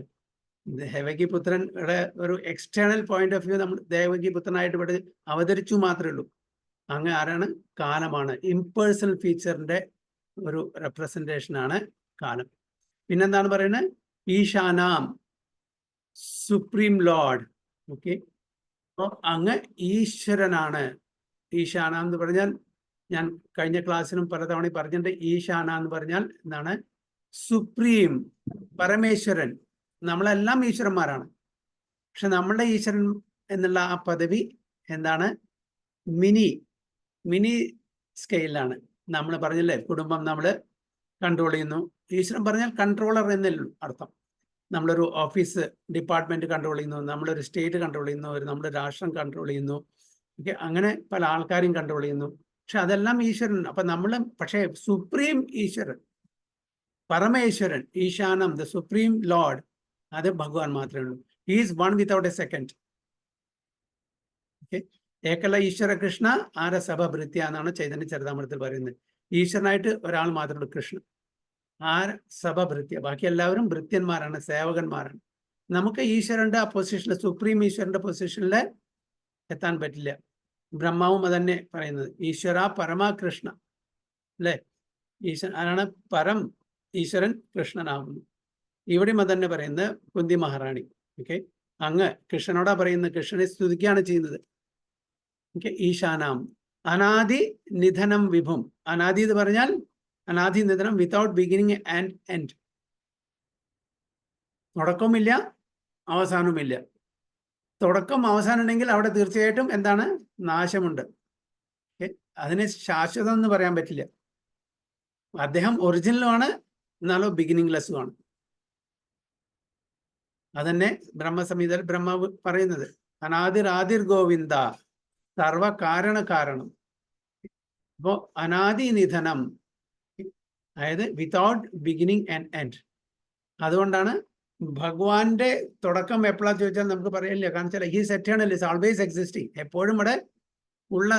ദേവകി പുത്രൻ ഒരു എക്സ്റ്റേണൽ പോയിന്റ് ഓഫ് വ്യൂ നമ്മൾ ദേവകി പുത്രനായിട്ട് ഇവിടെ അവതരിച്ചു മാത്രമേ ഉള്ളൂ. അങ്ങ് ആരാണ്? കാലമാണ്. ഇംപേഴ്സണൽ ഫീച്ചറിന്റെ ഒരു റെപ്രസെന്റേഷൻ ആണ് കാലം. പിന്നെന്താണ് പറയുന്നത്? ഈശാനാം, സുപ്രീം ലോർഡ്. ഓക്കെ, അപ്പോൾ അങ്ങ് ഈശ്വരനാണ്. ഈശാന എന്ന് പറഞ്ഞാൽ, ഞാൻ കഴിഞ്ഞ ക്ലാസ്സിലും പലതവണ പറഞ്ഞിട്ടുണ്ട്, ഈശാന എന്ന് പറഞ്ഞാൽ എന്താണ്? സുപ്രീം, പരമേശ്വരൻ. നമ്മളെല്ലാം ഈശ്വരന്മാരാണ്. പക്ഷെ നമ്മളുടെ ഈശ്വരൻ എന്നുള്ള ആ പദവി എന്താണ്? മിനി സ്കെയിലാണ്. നമ്മൾ പറഞ്ഞില്ലേ, കുടുംബം നമ്മൾ കൺട്രോൾ ചെയ്യുന്നു. ഈശ്വരൻ പറഞ്ഞാൽ കൺട്രോളർ എന്നല്ലോ അർത്ഥം. നമ്മളൊരു ഓഫീസ് ഡിപ്പാർട്ട്മെന്റ് കൺട്രോൾ ചെയ്യുന്നു, നമ്മളൊരു സ്റ്റേറ്റ് കൺട്രോൾ ചെയ്യുന്നു, നമ്മുടെ രാഷ്ട്രം കൺട്രോൾ ചെയ്യുന്നു, ഓക്കെ, അങ്ങനെ പല ആൾക്കാരെയും കൺട്രോൾ ചെയ്യുന്നു. പക്ഷെ അതെല്ലാം ഈശ്വരൻ. അപ്പൊ നമ്മൾ പക്ഷേ സുപ്രീം ഈശ്വരൻ, പരമേശ്വരൻ, ഈശാനം, ദ സുപ്രീം ലോർഡ്, അത് ഭഗവാൻ മാത്രമേ ഉള്ളൂ. He is one without a second. Okay, ഏകല ഈശ്വര കൃഷ്ണ ആരസഭ ഭൃത്യ എന്നാണ് ചൈതന്യ ചരിതാമൃതത്തിൽ പറയുന്നത്. ഈശ്വരനായിട്ട് ഒരാൾ മാത്രമേ ഉള്ളൂ, കൃഷ്ണൻ. സഭ ഭൃത്യ, ബാക്കി എല്ലാവരും ഭൃത്യന്മാരാണ്, സേവകന്മാരാണ്. നമുക്ക് ഈശ്വരന്റെ ആ പൊസിഷനിൽ, സുപ്രീം ഈശ്വരന്റെ പൊസിഷനിൽ എത്താൻ പറ്റില്ല. ബ്രഹ്മാവും അതന്നെ പറയുന്നത്. ഈശ്വര പരമാകൃഷ്ണ, അല്ലെ? ഈശ്വരൻ ആരാണ്? പരം ഈശ്വരൻ കൃഷ്ണനാകുന്നു. ഇവിടെയും അതന്നെ പറയുന്നത് കുന്തി മഹാറാണി. ഓക്കെ, അങ്ങ് കൃഷ്ണനോടാ പറയുന്നത്, കൃഷ്ണനെ സ്തുതിക്കുകയാണ് ചെയ്യുന്നത്. ഓക്കെ, ഈശാനാം അനാദി നിധനം വിഭും. അനാദി എന്ന് പറഞ്ഞാൽ അനാദി നിധനം, വിതൗട്ട് ബിഗിനിങ് ആൻഡ് എൻഡ്. തുടക്കവുമില്ല അവസാനവുമില്ല. തുടക്കം അവസാനം ഉണ്ടെങ്കിൽ അവിടെ തീർച്ചയായിട്ടും എന്താണ്? നാശമുണ്ട്. അതിന് ശാശ്വതം എന്ന് പറയാൻ പറ്റില്ല. അദ്ദേഹം ഒറിജിനലുമാണ്, എന്നാലോ ബിഗിനിങ്ലെസ്സുമാണ്. അതന്നെ ബ്രഹ്മസംഹിതയിൽ ബ്രഹ്മാവ് പറയുന്നത്. അനാദിർ ആദിർ ഗോവിന്ദ സർവ കാരണ കാരണം. അപ്പോ അനാദി നിധനം, അതായത് വിതൗട്ട് ബിഗിനിങ് ആൻഡ് എൻഡ്. അതുകൊണ്ടാണ് ഭഗവാന്റെ തുടക്കം എപ്പോഴാ ചോദിച്ചാൽ നമുക്ക് പറയില്ല. കാരണം വെച്ചാൽ he's eternal, is always existing. എപ്പോഴും ഇവിടെ ഉള്ള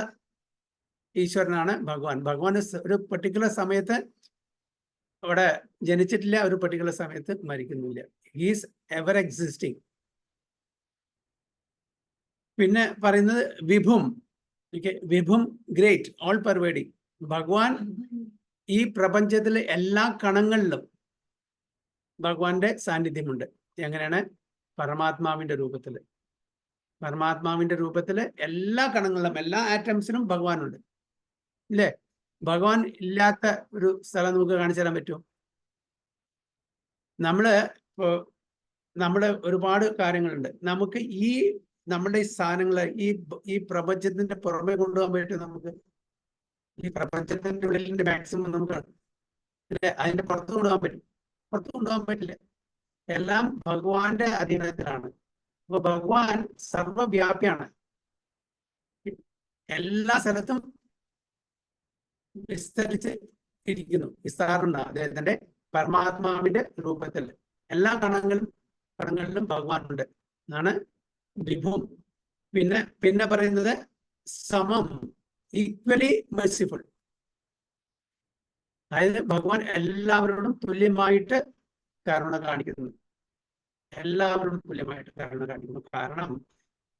ഈശ്വരനാണ് ഭഗവാൻ. ഭഗവാൻ ഒരു പെർട്ടിക്കുലർ സമയത്ത് അവിടെ ജനിച്ചിട്ടില്ല, ഒരു പെർട്ടിക്കുലർ സമയത്ത് മരിക്കുന്നില്ല. He's ever existing. പിന്നെ പറയുന്നത് വിഭും. വിഭും ഗ്രേറ്റ്, ഓൾ പെർവേഡിങ്. ഭഗവാൻ ഈ പ്രപഞ്ചത്തിലെ എല്ലാ കണങ്ങളിലും ഭഗവാന്റെ സാന്നിധ്യമുണ്ട്. എങ്ങനെയാണ്? പരമാത്മാവിന്റെ രൂപത്തിൽ. പരമാത്മാവിന്റെ രൂപത്തിൽ എല്ലാ കണങ്ങളിലും, എല്ലാ ആറ്റംസിലും ഭഗവാനുണ്ട്, ഇല്ലേ? ഭഗവാൻ ഇല്ലാത്ത ഒരു സ്ഥലം നമുക്ക് കാണിച്ചു തരാൻ പറ്റുമോ? നമ്മുടെ ഒരുപാട് കാര്യങ്ങളുണ്ട്. നമുക്ക് ഈ നമ്മുടെ ഈ സാധനങ്ങളെ ഈ പ്രപഞ്ചത്തിന്റെ പുറമെ കൊണ്ടുപോകാൻ പറ്റും. നമുക്ക് ഈ പ്രപഞ്ചത്തിന്റെ ഉള്ളിലിന്റെ മാക്സിമം നമുക്ക് അതിന്റെ പുറത്ത് കൊണ്ടുപോകാൻ പറ്റും? പുറത്ത് കൊണ്ടുപോകാൻ പറ്റില്ല. എല്ലാം ഭഗവാന്റെ അധീനത്തിലാണ്. അപ്പൊ ഭഗവാൻ സർവവ്യാപിയാണ്, എല്ലാ സ്ഥലത്തും വിസ്തരിച്ച് ഇരിക്കുന്നു. വിസ്താറുണ്ട് അദ്ദേഹത്തിന്റെ പരമാത്മാവിന്റെ രൂപത്തിൽ. എല്ലാ കണങ്ങളിലും ഭഗവാനുണ്ട് എന്നാണ് വിഭും. പിന്നെ പറയുന്നത് സമം, ഈക്വലി മെർസിഫുൾ. അതായത് ഭഗവാൻ എല്ലാവരോടും തുല്യമായിട്ട് കരുണ കാണിക്കുന്നു. എല്ലാവരോടും തുല്യമായിട്ട് കരുണ കാണിക്കുന്നു. കാരണം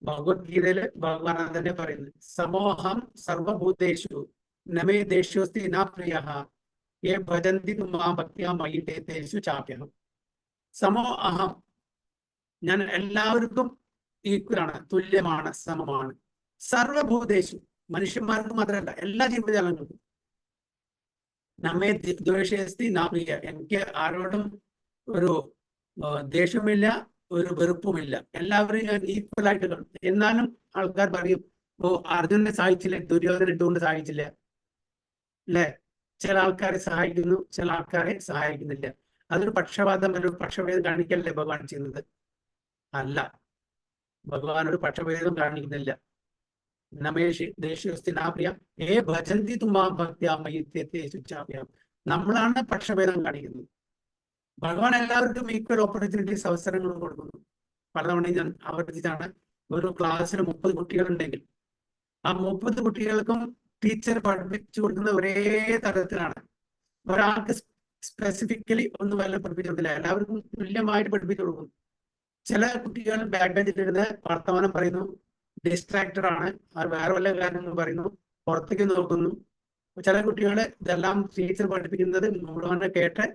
ഭഗവത്ഗീതയില് ഭഗവാൻ തന്നെ പറയുന്നത്, സമോഹം സർവഭൂതേഷു നമേ ദേഷ്യോസ്തി ന പ്രിയഃ യേ ഭജന്തി മാ ഭക്ത്യാ മയി തേ തേഷു ചാപ്യഹം. സമോ അഹം, ഞാൻ എല്ലാവർക്കും ഈക്വലാണ്, തുല്യമാണ്, സമമാണ്. സർവഭൂതേഷു, മനുഷ്യന്മാർക്ക് മാത്രമല്ല എല്ലാ ജീവജാലങ്ങൾക്കും. നമ്മെ ദ്വേഷസ്തി നാ പ്രിയ, എനിക്ക് ആരോടും ഒരു ദേഷ്യമില്ല, ഒരു വെറുപ്പുമില്ല. എല്ലാവരെയും ഞാൻ ഈക്വൽ ആയിട്ട് കാണും. എന്നാലും ആൾക്കാർ പറയും, ഓ അർജുനനെ സഹായിച്ചില്ല, ദുര്യോധന ഇട്ടുകൊണ്ട് സഹായിച്ചില്ല, അല്ലെ? ചില ആൾക്കാരെ സഹായിക്കുന്നു, ചില ആൾക്കാരെ സഹായിക്കുന്നില്ല. അതൊരു പക്ഷപാതം, ഒരു പക്ഷഭേദം കാണിക്കല്ലേ ഭഗവാൻ ചെയ്യുന്നത്? അല്ല, ഭഗവാൻ ഒരു പക്ഷഭേദം കാണിക്കുന്നില്ല. നമ്മളാണ് പക്ഷഭേദം കാണിക്കുന്നത്. ഭഗവാൻ എല്ലാവർക്കും ഈക്വൽ ഓപ്പർച്യൂണിറ്റീസ്, അവസരങ്ങൾ കൊടുക്കുന്നു. പലതവണയും ഞാൻ ആവർത്തിച്ചാണ്, ഒരു ക്ലാസ്സിൽ 30 കുട്ടികളുണ്ടെങ്കിൽ ആ 30 കുട്ടികൾക്കും ടീച്ചർ പഠിപ്പിച്ചു കൊടുക്കുന്നത് ഒരേ തരത്തിലാണ്. ഒരാൾക്ക് സ്പെസിഫിക്കലി ഒന്നും വല്ല പഠിപ്പിച്ചു കൊടുക്കില്ല, എല്ലാവർക്കും തുല്യമായിട്ട് പഠിപ്പിച്ചു കൊടുക്കുന്നു. ചില കുട്ടികൾ ബാക്ക് ബെഞ്ചിലിരുന്ന് വർത്തമാനം പറയുന്നു, ഡിസ്ട്രാക്റ്റഡ് ആണ്, അവർ വേറെ വല്ല കാര്യങ്ങൾ പറയുന്നു, പുറത്തേക്ക് നോക്കുന്നു. ചില കുട്ടികൾ ഇതെല്ലാം ടീച്ചർ പഠിപ്പിക്കുന്നത് മുഴുവനെ കേട്ട്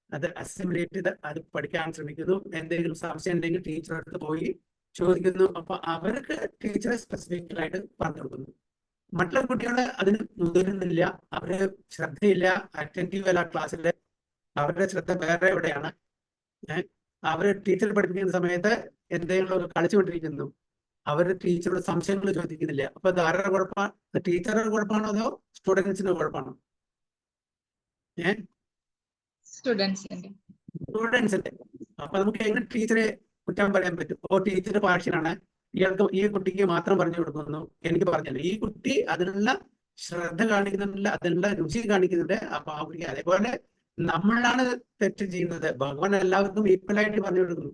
അത് അസിമുലേറ്റ് ചെയ്ത് അത് പഠിക്കാൻ ശ്രമിക്കുന്നു. എന്തെങ്കിലും സംശയം ഉണ്ടെങ്കിൽ ടീച്ചർ അടുത്ത് പോയി ചോദിക്കുന്നു. അപ്പൊ അവർക്ക് ടീച്ചറെ സ്പെസിഫിക്കലായിട്ട് പറഞ്ഞു കൊടുക്കുന്നു. മറ്റുള്ള കുട്ടികൾ അതിന് മുതിരുന്നില്ല, അവര് ശ്രദ്ധയില്ല, അറ്റൻറ്റീവ് അല്ല ക്ലാസ്സിൽ, അവരുടെ ശ്രദ്ധ വേറെ എവിടെയാണ്. അവര് ടീച്ചർ പഠിപ്പിക്കുന്ന സമയത്ത് എന്തെങ്കിലും കളിച്ചുകൊണ്ടിരിക്കുന്നു, അവര് ടീച്ചറുടെ സംശയങ്ങൾ ചോദിക്കുന്നില്ല. അപ്പൊ അത് ആരുടെ കുഴപ്പമാണ്? ടീച്ചറുടെ കുഴപ്പമാണോ അതോ സ്റ്റുഡൻസിന്റെ കുഴപ്പമാണോ? സ്റ്റുഡൻസിന്റെ. അപ്പൊ നമുക്ക് എങ്ങനെ ടീച്ചറെ കുറ്റം പറയാൻ പറ്റും? ഓ ടീച്ചർ പാർഷ്യലാണ്, ഇയാൾക്ക് ഈ കുട്ടിക്ക് മാത്രം പറഞ്ഞു കൊടുക്കുന്നു, എനിക്ക് പറഞ്ഞല്ലോ. ഈ കുട്ടി അതിനുള്ള ശ്രദ്ധ കാണിക്കുന്നില്ല, അതിനുള്ള രുചി കാണിക്കുന്നുണ്ട്. അപ്പൊ ആ കുട്ടി അതേപോലെ നമ്മളാണ് തെറ്റ് ചെയ്യുന്നത്. ഭഗവാൻ എല്ലാവർക്കും ഈക്വലായിട്ട് പറഞ്ഞു കൊടുക്കുന്നു.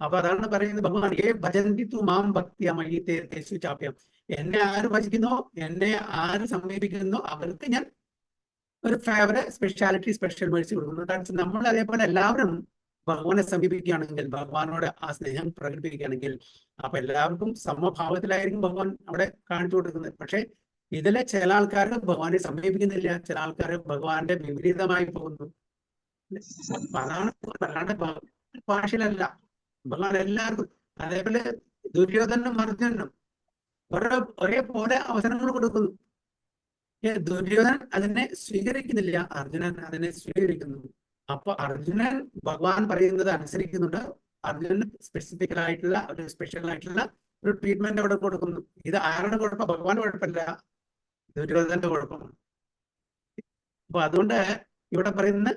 അപ്പൊ അതാണ് പറയുന്നത് ഭഗവാൻ, ഏ ഭജന്തി തു മാം ഭക്തിയ മയി തേ തേഷു ചാപ്യം. എന്നെ ആര് ഭജിക്കുന്നോ, എന്നെ ആര് സമീപിക്കുന്നോ അവർക്ക് ഞാൻ ഒരു ഫേവറ്, സ്പെഷ്യാലിറ്റി, സ്പെഷ്യൽ മേഴ്സി കൊടുക്കുന്നു. കാരണം നമ്മൾ അതേപോലെ എല്ലാവരും ഭഗവാനെ സമീപിക്കുകയാണെങ്കിൽ, ഭഗവാനോട് ആ സ്നേഹം പ്രകടിപ്പിക്കുകയാണെങ്കിൽ, അപ്പൊ എല്ലാവർക്കും സമഭാവത്തിലായിരിക്കും ഭഗവാൻ അവിടെ കാണിച്ചു കൊടുക്കുന്നത്. പക്ഷെ ഇതിലെ ചില ആൾക്കാർ ഭഗവാനെ സമീപിക്കുന്നില്ല, ചില ആൾക്കാർ ഭഗവാന്റെ വിപരീതമായി പോകുന്നു. അപ്പൊ അതാണ് അല്ലാണ്ട് ഭാഷയിലല്ല, ഭഗവാൻ എല്ലാവർക്കും. അതേപോലെ ദുര്യോധനും അർജുനനും ഒരേപോലെ അവസരങ്ങൾ കൊടുക്കുന്നു. ദുര്യോധനൻ അതിനെ സ്വീകരിക്കുന്നില്ല, അർജുനൻ അതിനെ സ്വീകരിക്കുന്നു. അപ്പൊ അർജുനൻ ഭഗവാൻ പറയുന്നത് അനുസരിക്കുന്നുണ്ട്, അർജുനന് സ്പെസിഫിക് ആയിട്ടുള്ള ഒരു സ്പെഷ്യൽ ആയിട്ടുള്ള ഒരു ട്രീറ്റ്മെന്റ് അവിടെ കൊടുക്കുന്നു. ഇത് ആരുടെ കുഴപ്പം? ഭഗവാന്റെ കുഴപ്പമില്ല, ദുര്യോധനന്റെ കുഴപ്പമാണ്. അപ്പൊ അതുകൊണ്ട് ഇവിടെ പറയുന്ന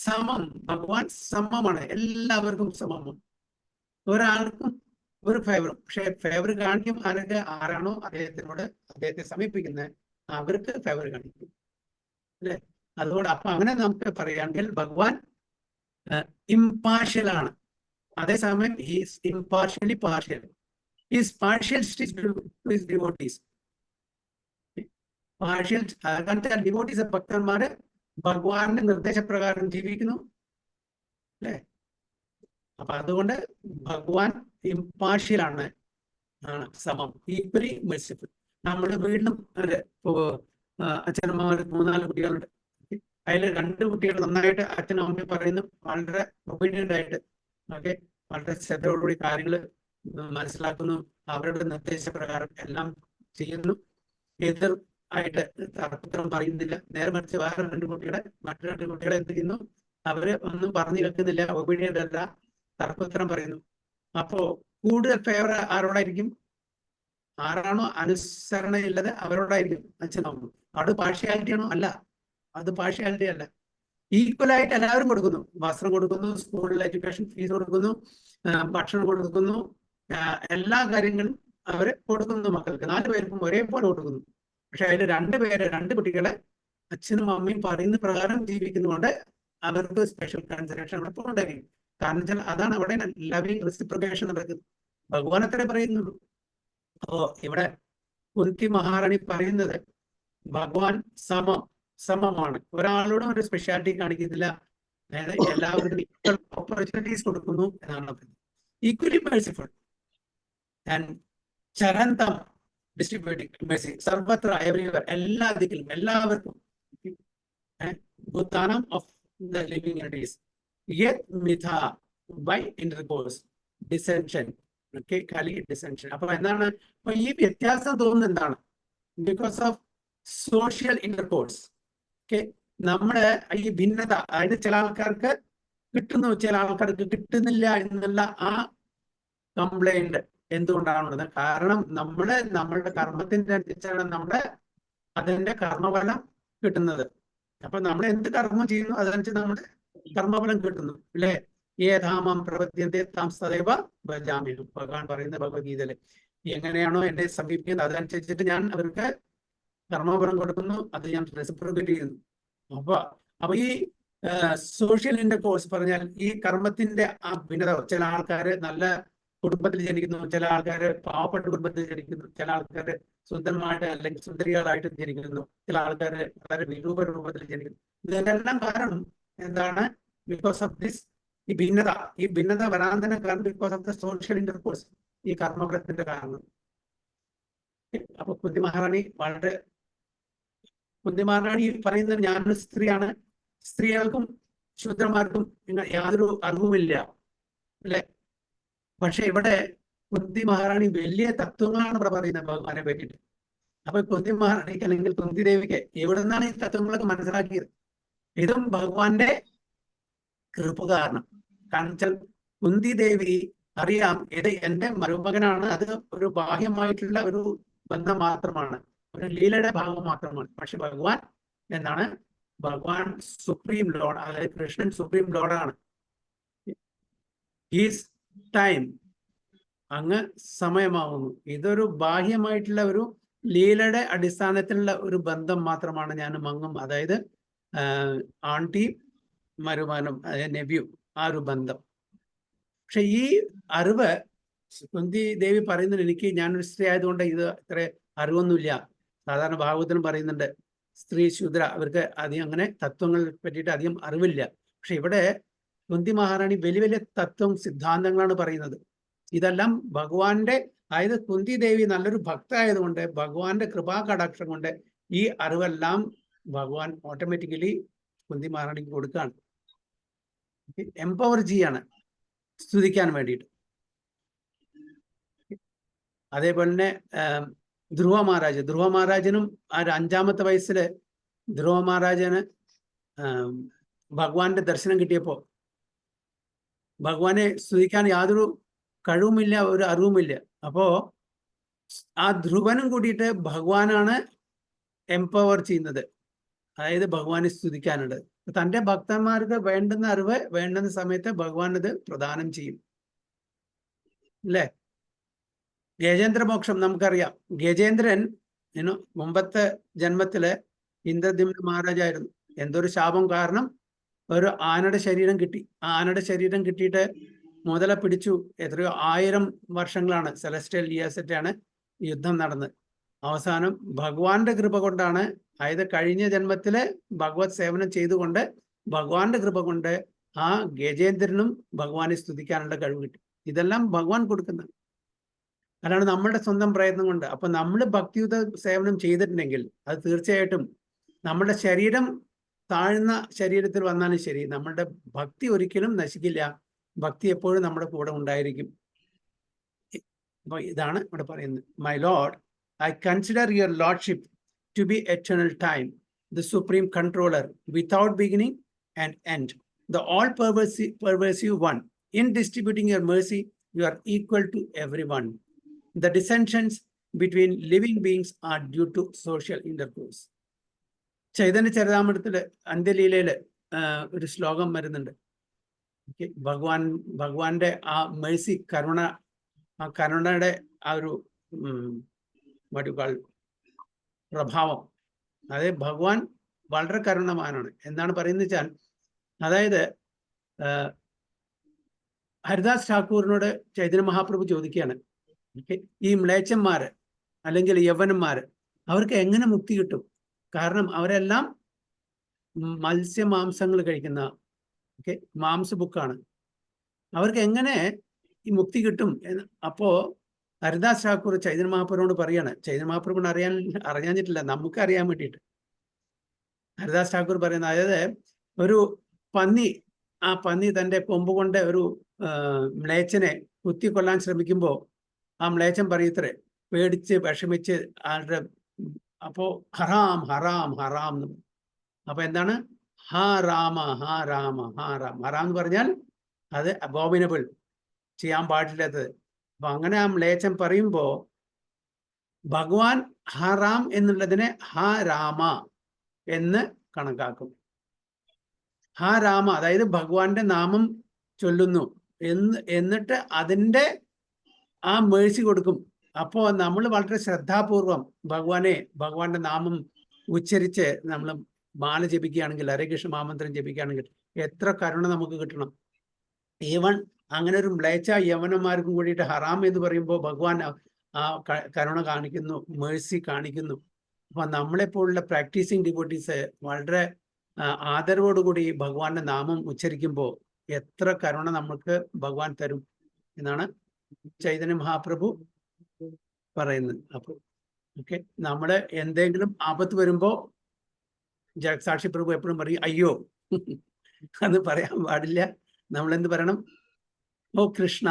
സമം, ഭഗവാൻ സമമാണ്, എല്ലാവർക്കും സമമാണ്. ഒരാൾക്കും ഒരു ഫേവറും. പക്ഷെ ഫേവർ കാണിക്കും ആരാണോ അദ്ദേഹത്തെ സമീപിക്കുന്നത്, അവർക്ക് ഫേവർ കാണിക്കും, അല്ലെ? അതുകൊണ്ട് അപ്പൊ അങ്ങനെ നമുക്ക് പറയുകയാണെങ്കിൽ ഭഗവാൻ ഇംപാർഷ്യൽ ആണ്. അതേസമയം he's impartially partial. He's partial devotees. Partial അങ്ങനത്തെ ഡിവോട്ടീസ് ഭക്തന്മാര് ഭഗവാന്റെ നിർദ്ദേശപ്രകാരം ജീവിക്കുന്നു, അല്ലെ? അപ്പൊ അതുകൊണ്ട് ഭഗവാൻ ഇംപാർഷ്യൽ ആണ്, സമം, ഈക്വലി മെർസിഫുൾ. നമ്മുടെ വീട്ടിലും അല്ലെ, ഇപ്പോ അച്ഛനമ്മമാർ 3-4 കുട്ടികളുണ്ട്. അതിൽ 2 കുട്ടികൾ നന്നായിട്ട് അച്ഛനും അമ്മയും പറയുന്നു, വളരെ ഒബീഡിയന്റ് ആയിട്ട്, ഓക്കെ, വളരെ ശ്രദ്ധയോടുകൂടി കാര്യങ്ങൾ മനസ്സിലാക്കുന്നു, അവരുടെ നിർദ്ദേശപ്രകാരം എല്ലാം ചെയ്യുന്നു, എതിർ ആയിട്ട് തർക്കത്രം പറയുന്നില്ല. നേരെ മറിച്ച് വേറെ 2 കുട്ടികളെ, മറ്റു 2 കുട്ടികളെ എന്ത് ചെയ്യുന്നു, അവര് ഒന്നും പറഞ്ഞു കേൾക്കുന്നില്ല, ഒബീഡിയന്റ് അല്ല, തർക്കോത്തരം പറയുന്നു. അപ്പോ കൂടുതൽ ഫേവർ ആരോടായിരിക്കും? ആരാണോ അനുസരണയുള്ളത് അവരോടായിരിക്കും അച്ഛനമ്മ. അവിടെ പാർഷ്യാലിറ്റി ആണോ? അല്ല, അത് പാർഷ്യാലിറ്റി അല്ല. ഈക്വൽ ആയിട്ട് എല്ലാവരും കൊടുക്കുന്നു. വസ്ത്രം കൊടുക്കുന്നു, സ്കൂളിൽ എഡ്യൂക്കേഷൻ ഫീസ് കൊടുക്കുന്നു, ഭക്ഷണം കൊടുക്കുന്നു, എല്ലാ കാര്യങ്ങളും അവര് കൊടുക്കുന്നു മക്കൾക്ക്. 4 പേർക്കും ഒരേപോലെ കൊടുക്കുന്നു. പക്ഷെ അതിൽ 2 കുട്ടികളെ അച്ഛനും അമ്മയും പറയുന്ന പ്രകാരം ജീവിക്കുന്നതുകൊണ്ട് അവർക്ക് സ്പെഷ്യൽ കൺസിഡറേഷൻ അവിടെ ഉണ്ടായിരിക്കും. കാരണം വെച്ചാൽ അതാണ് അവിടെ ലവിങ് റെസിപ്രോക്കേഷൻ നടക്കുന്നത്. ഭഗവാൻ അത്രേ പറയുന്നുള്ളൂ. അപ്പോ ഇവിടെ കുന്തി മഹാറാണി പറയുന്നത് ഭഗവാൻ സമമാണ്, ഒരാളോടും ഒരു സ്പെഷ്യാലിറ്റി കാണിക്കുന്നില്ല, അതായത് എല്ലാവർക്കും ഈക്വൽ ഓപ്പർച്യൂണിറ്റീസ് കൊടുക്കുന്നു എന്നാണ് പറയുന്നത്. ഈക്വലി മെർസിഫുൾ ആൻഡ് ചരന്തം ഡിസ്ട്രിബ്യൂട്ടിംഗ് മെർസി സർവത്ര എവരിവർ, എല്ലാ ദിക്കിലും എല്ലാവർക്കും. ഭൂതാനം ഓഫ് ദ ലിവിംഗ് എൻറ്റിറ്റീസ്. യത് മിഥ ബൈ ഇന്റർകോഴ്സ് ഡിസെൻഷൻ, കലി ഡിസെൻഷൻ. അപ്പൊ എന്താണ് അപ്പൊ ഈ വ്യത്യാസം തോന്നുന്നത്? എന്താണ്? Because of social intercourse. Okay, നമ്മുടെ ഈ ഭിന്നത, അതായത് ചില ആൾക്കാർക്ക് കിട്ടുന്നു, ചില ആൾക്കാർക്ക് കിട്ടുന്നില്ല എന്നുള്ള ആ കംപ്ലൈന്റ് എന്തുകൊണ്ടാണുള്ളത്? കാരണം നമ്മളുടെ കർമ്മത്തിന്റെ അനുസരിച്ചാണ് അതിന്റെ കർമ്മഫലം കിട്ടുന്നത്. അപ്പൊ നമ്മൾ എന്ത് കർമ്മം ചെയ്യുന്നു അതനുസരിച്ച് നമ്മുടെ കർമ്മഫലം കിട്ടുന്നു, അല്ലെ? ഏതാമം പ്രപദ്യത്തെ താം സദൈവ ഭജാമ്യഹം. ഭഗവാൻ പറയുന്ന ഭഗവത്ഗീതയില് എങ്ങനെയാണോ എന്നെ സമീപിക്കുന്നത് അതനുസരിച്ചിട്ട് ഞാൻ അവർക്ക് കർമ്മഫലം കൊടുക്കുന്നു, അത് ഞാൻ റെസിപ്രോക്കേറ്റ് ചെയ്യുന്നു. അപ്പൊ ഈ സോഷ്യൽ ഇന്റർകോഴ്സ് പറഞ്ഞാൽ ഈ കർമ്മത്തിന്റെ ആ ഭിന്നത. ചില ആൾക്കാര് നല്ല കുടുംബത്തിൽ ജനിക്കുന്നു, ചില ആൾക്കാര് പാവപ്പെട്ട കുടുംബത്തിൽ ജനിക്കുന്നു, ചില ആൾക്കാര് സുന്ദരമായിട്ട് അല്ലെങ്കിൽ സുന്ദരികളായിട്ട് ജനിക്കുന്നു, ചില ആൾക്കാര് വളരെ വിരൂപ രൂപത്തിൽ ജനിക്കുന്നു. ഇതിനെല്ലാം കാരണം എന്താണ്? ബിക്കോസ് ഓഫ് ദിസ്, ഈ ഭിന്നത വരാൻ തന്നെ കാരണം because of the social intercourse, ഈ കർമ്മഫലത്തിന്റെ കാരണം. അപ്പൊ കുന്തി മഹാറാണി പറയുന്നത് ഞാനൊരു സ്ത്രീയാണ്, സ്ത്രീകൾക്കും ശൂദ്രന്മാർക്കും യാതൊരു അറിവുമില്ല, അല്ലെ? പക്ഷെ ഇവിടെ കുന്തി മഹാറാണി വലിയ തത്വങ്ങളാണ് ഇവിടെ പറയുന്നത് ഭഗവാനെ പറ്റിയിട്ട്. അപ്പൊ കുന്തി മഹാറാണിക്ക് അല്ലെങ്കിൽ കുന്തി ദേവിക്ക് എവിടെ നിന്നാണ് ഈ തത്വങ്ങളൊക്കെ മനസ്സിലാക്കിയത്? ഇതും ഭഗവാന്റെ കൃപ കാരണം. കാരണം വെച്ചാൽ കുന്തി ദേവി അറിയാം, ഇത് എന്റെ മരുമകനാണ്, അത് ഒരു ബാഹ്യമായിട്ടുള്ള ഒരു ബന്ധം മാത്രമാണ്, ഒരു ലീലയുടെ ഭാഗം മാത്രമാണ്. പക്ഷെ ഭഗവാൻ എന്താണ്? ഭഗവാൻ സുപ്രീം ലോർഡ്, അതായത് കൃഷ്ണൻ സുപ്രീം ലോർഡാണ്. ഈസ് ടൈം, അങ്ങ് സമയമാവുന്നു. ഇതൊരു ബാഹ്യമായിട്ടുള്ള ഒരു ലീലയുടെ അടിസ്ഥാനത്തിലുള്ള ഒരു ബന്ധം മാത്രമാണ് ഞാനും അങ്ങും, അതായത് ആണ്ടി മരുമാനും നെവ്യൂ, ആ ഒരു ബന്ധം. പക്ഷെ ഈ അറിവ് കുന്തി ദേവി പറയുന്നത്, എനിക്ക് ഞാനൊരു സ്ത്രീ ആയതുകൊണ്ട് ഇത് ഇത്ര അറിവൊന്നുമില്ല. സാധാരണ ഭാഗവതനും പറയുന്നുണ്ട് സ്ത്രീ ശൂദ്ര അവർക്ക് അധികം അങ്ങനെ തത്വങ്ങളെ പറ്റിയിട്ട് അധികം അറിവില്ല. പക്ഷെ ഇവിടെ കുന്തി മഹാറാണി വലിയ വലിയ തത്വം സിദ്ധാന്തങ്ങളാണ് പറയുന്നത്. ഇതെല്ലാം ഭഗവാന്റെ, അതായത് കുന്തി ദേവി നല്ലൊരു ഭക്തായതുകൊണ്ട് ഭഗവാന്റെ കൃപാകടാക്ഷം കൊണ്ട് ഈ അറിവെല്ലാം ഭഗവാൻ ഓട്ടോമാറ്റിക്കലി കുന്തി മഹാറാണിക്ക് കൊടുക്കുകയാണ്. എംപവർ ചെയ്യാണ് സ്തുതിക്കാൻ വേണ്ടിയിട്ട്. അതേപോലെ തന്നെ ധ്രുവ മഹാരാജനും ആ ഒരു 5-ാമത്തെ വയസ്സില് ധ്രുവ മഹാരാജന് ഭഗവാന്റെ ദർശനം കിട്ടിയപ്പോ ഭഗവാനെ സ്തുതിക്കാൻ യാതൊരു കഴിവുമില്ല, ഒരു അറിവുമില്ല. അപ്പോ ആ ധ്രുവനും കൂടിയിട്ട് ഭഗവാനാണ് എംപവർ ചെയ്യുന്നത്, അതായത് ഭഗവാനെ സ്തുതിക്കാനുള്ളത്. തൻ്റെ ഭക്തന്മാർക്ക് വേണ്ടുന്ന അറിവ് വേണ്ടുന്ന സമയത്ത് ഭഗവാൻ അത് പ്രദാനം ചെയ്യും അല്ലേ? ഗജേന്ദ്രമോക്ഷം നമുക്കറിയാം. ഗജേന്ദ്രൻ മുമ്പത്തെ ജന്മത്തില് ഇന്ദ്രദ്യുമ്ന മഹാരാജായിരുന്നു. എന്തൊരു ശാപം കാരണം ഒരു ആനയുടെ ശരീരം കിട്ടി. ആ ആനയുടെ ശരീരം കിട്ടിയിട്ട് മുതല പിടിച്ചു. എത്രയോ 1000 വർഷങ്ങളാണ്, സെലസ്റ്റ്യൽ ഇയേഴ്സിട്ടാണ് യുദ്ധം നടന്നത്. അവസാനം ഭഗവാന്റെ കൃപ കൊണ്ടാണ്, അതായത് കഴിഞ്ഞ ജന്മത്തില് ഭഗവത് സേവനം ചെയ്തുകൊണ്ട് ഭഗവാന്റെ കൃപ കൊണ്ട് ആ ഗജേന്ദ്രനും ഭഗവാനെ സ്തുതിക്കാനുള്ള കഴിവ് കിട്ടി. ഇതെല്ലാം ഭഗവാൻ കൊടുക്കുന്നത്, അതാണ് നമ്മളുടെ സ്വന്തം പ്രയത്നം കൊണ്ട്. അപ്പൊ നമ്മൾ ഭക്തിയുത സേവനം ചെയ്തിട്ടുണ്ടെങ്കിൽ അത് തീർച്ചയായിട്ടും നമ്മുടെ ശരീരം താഴ്ന്ന ശരീരത്തിൽ വന്നാലും ശരി, നമ്മളുടെ ഭക്തി ഒരിക്കലും നശിക്കില്ല. ഭക്തി എപ്പോഴും നമ്മുടെ കൂടെ ഉണ്ടായിരിക്കും. അപ്പൊ ഇതാണ് ഇവിടെ പറയുന്നത്. My Lord, I consider your Lordship to be eternal time, the supreme controller, without beginning and end, the all pervasive one. In distributing your mercy, you are equal to everyone. The dissensions between living beings are due to social intercourse. Chaitanya ചരിതാമൃതത്തില് അന്ത്യലീലയില് ഒരു ശ്ലോകം വരുന്നുണ്ട്. ഭഗവാന്റെ ആ Mercy, കരുണ, ആ കരുണയുടെ ആ ഒരു പ്രഭാവം, അതായത് ഭഗവാൻ വളരെ കരുണമാനാണ്. എന്താണ് പറയുന്നത് വെച്ചാൽ, അതായത് ഹരിദാസ് ഠാക്കൂറിനോട് ചൈതന്യ മഹാപ്രഭു ചോദിക്കുകയാണ്, ഈ മ്ലേച്ഛന്മാര് അല്ലെങ്കിൽ യവനന്മാര് അവർക്ക് എങ്ങനെ മുക്തി കിട്ടും? കാരണം അവരെല്ലാം മത്സ്യമാംസങ്ങൾ കഴിക്കുന്ന മാംസബുക്കാണ്. അവർക്ക് എങ്ങനെ ഈ മുക്തി കിട്ടും? അപ്പോ ഹരിദാസ് ഠാക്കൂർ ചൈതന്യ മഹാപ്രഭുവിനോട് പറയാണ്, ചൈതന്യ മഹാപ്രഭുവിന് അറിയാഞ്ഞിട്ടില്ല, നമുക്ക് അറിയാൻ വേണ്ടിയിട്ട്. ഹരിദാസ് ഠാക്കൂർ പറയുന്നത്, അതായത് ഒരു പന്നി, ആ പന്നി തൻ്റെ കൊമ്പ് കൊണ്ട് ഒരു മ്ലേച്ഛനെ കുത്തിക്കൊല്ലാൻ ശ്രമിക്കുമ്പോൾ ആ മ്ലേച്ഛൻ പറയത്രേ, പേടിച്ച് വിഷമിച്ച് ആളുടെ, അപ്പോ ഹറാം ഹറാം ഹറാം എന്ന്. അപ്പൊ എന്താണ്? ഹാ രാമ ഹാ രാമ ഹാ രാം. ഹറാം എന്ന് പറഞ്ഞാൽ അത് അബോമിനബിൾ, ചെയ്യാൻ പാടില്ലാത്തത്. അപ്പൊ അങ്ങനെ ആ മ്ലേച്ഛൻ പറയുമ്പോ ഭഗവാൻ ഹറാം എന്നുള്ളതിനെ ഹാ രാമ എന്ന് കണക്കാക്കും. ഹാ രാമ, അതായത് ഭഗവാന്റെ നാമം ചൊല്ലുന്നു എന്നിട്ട് അതിൻ്റെ ആ മേഴ്സി കൊടുക്കും. അപ്പോൾ നമ്മൾ വളരെ ശ്രദ്ധാപൂർവം ഭഗവാന്റെ നാമം ഉച്ചരിച്ച് നമ്മൾ മാല ജപിക്കുകയാണെങ്കിൽ, ഹരേ കൃഷ്ണ മഹാമന്ത്രം ജപിക്കുകയാണെങ്കിൽ എത്ര കരുണ നമുക്ക് കിട്ടണം. ഈവൻ അങ്ങനെ ഒരു മ്ലേച്ഛ യവനന്മാർക്കും കൂടിയിട്ട് ഹറാം എന്ന് പറയുമ്പോൾ ഭഗവാൻ ആ കരുണ കാണിക്കുന്നു, മേഴ്സി കാണിക്കുന്നു. അപ്പൊ നമ്മളെപ്പോലുള്ള പ്രാക്ടീസിങ് ഡിവോട്ടീസ് വളരെ ആദരവോടുകൂടി ഭഗവാന്റെ നാമം ഉച്ചരിക്കുമ്പോൾ എത്ര കരുണ നമുക്ക് ഭഗവാൻ തരും എന്നാണ് ചൈതന്യ മഹാപ്രഭു പറയുന്നത്. അപ്പൊ നമ്മള് എന്തെങ്കിലും ആപത്ത് വരുമ്പോ ജഗസാക്ഷി പ്രഭു എപ്പോഴും പറയും, അയ്യോ അത് പറയാൻ പാടില്ല. നമ്മൾ എന്ത് പറയണം? ഓ കൃഷ്ണ,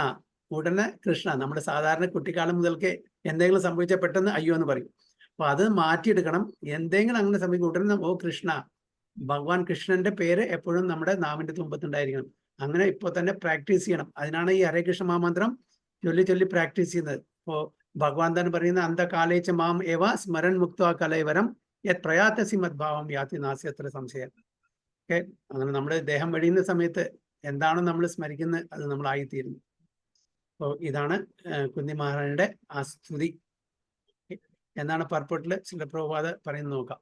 ഉടനെ കൃഷ്ണ. നമ്മുടെ സാധാരണ കുട്ടിക്കാലം മുതൽക്ക് എന്തെങ്കിലും സംഭവിച്ചാൽ പെട്ടെന്ന് അയ്യോ എന്ന് പറയും. അപ്പൊ അത് മാറ്റിയെടുക്കണം. എന്തെങ്കിലും അങ്ങനെ സംഭവിക്കും ഉടനെ ഓ കൃഷ്ണ. ഭഗവാൻ കൃഷ്ണന്റെ പേര് എപ്പോഴും നമ്മുടെ നാവിന്റെ തുമ്പത്തുണ്ടായിരിക്കണം. അങ്ങനെ ഇപ്പോൾ തന്നെ പ്രാക്ടീസ് ചെയ്യണം. അതിനാണ് ഈ ഹരേ കൃഷ്ണ മഹാമന്ത്രം ചൊല്ലി പ്രാക്ടീസ് ചെയ്യുന്നത്. ഇപ്പോൾ ഭഗവാൻ തന്നെ പറയുന്ന അന്തകാലേച്ച മാം ഏവ സ്മരൺ മുക്ത കലൈവരം യത് പ്രയാത്തസി മദ്ഭാവം യാതി നാസ്യത്ര സംശയം. അങ്ങനെ നമ്മൾ ദേഹം വെടിയുന്ന സമയത്ത് എന്താണോ നമ്മൾ സ്മരിക്കുന്നത് അത് നമ്മൾ ആയിത്തീരുന്നു. അപ്പോൾ ഇതാണ് കുന്തി മഹാറാണിയുടെ ആ സ്തുതി. എന്നാണ് പർപ്പട്ടിൽ ചില പ്രഭുപാദ പറയുന്നത് നോക്കാം.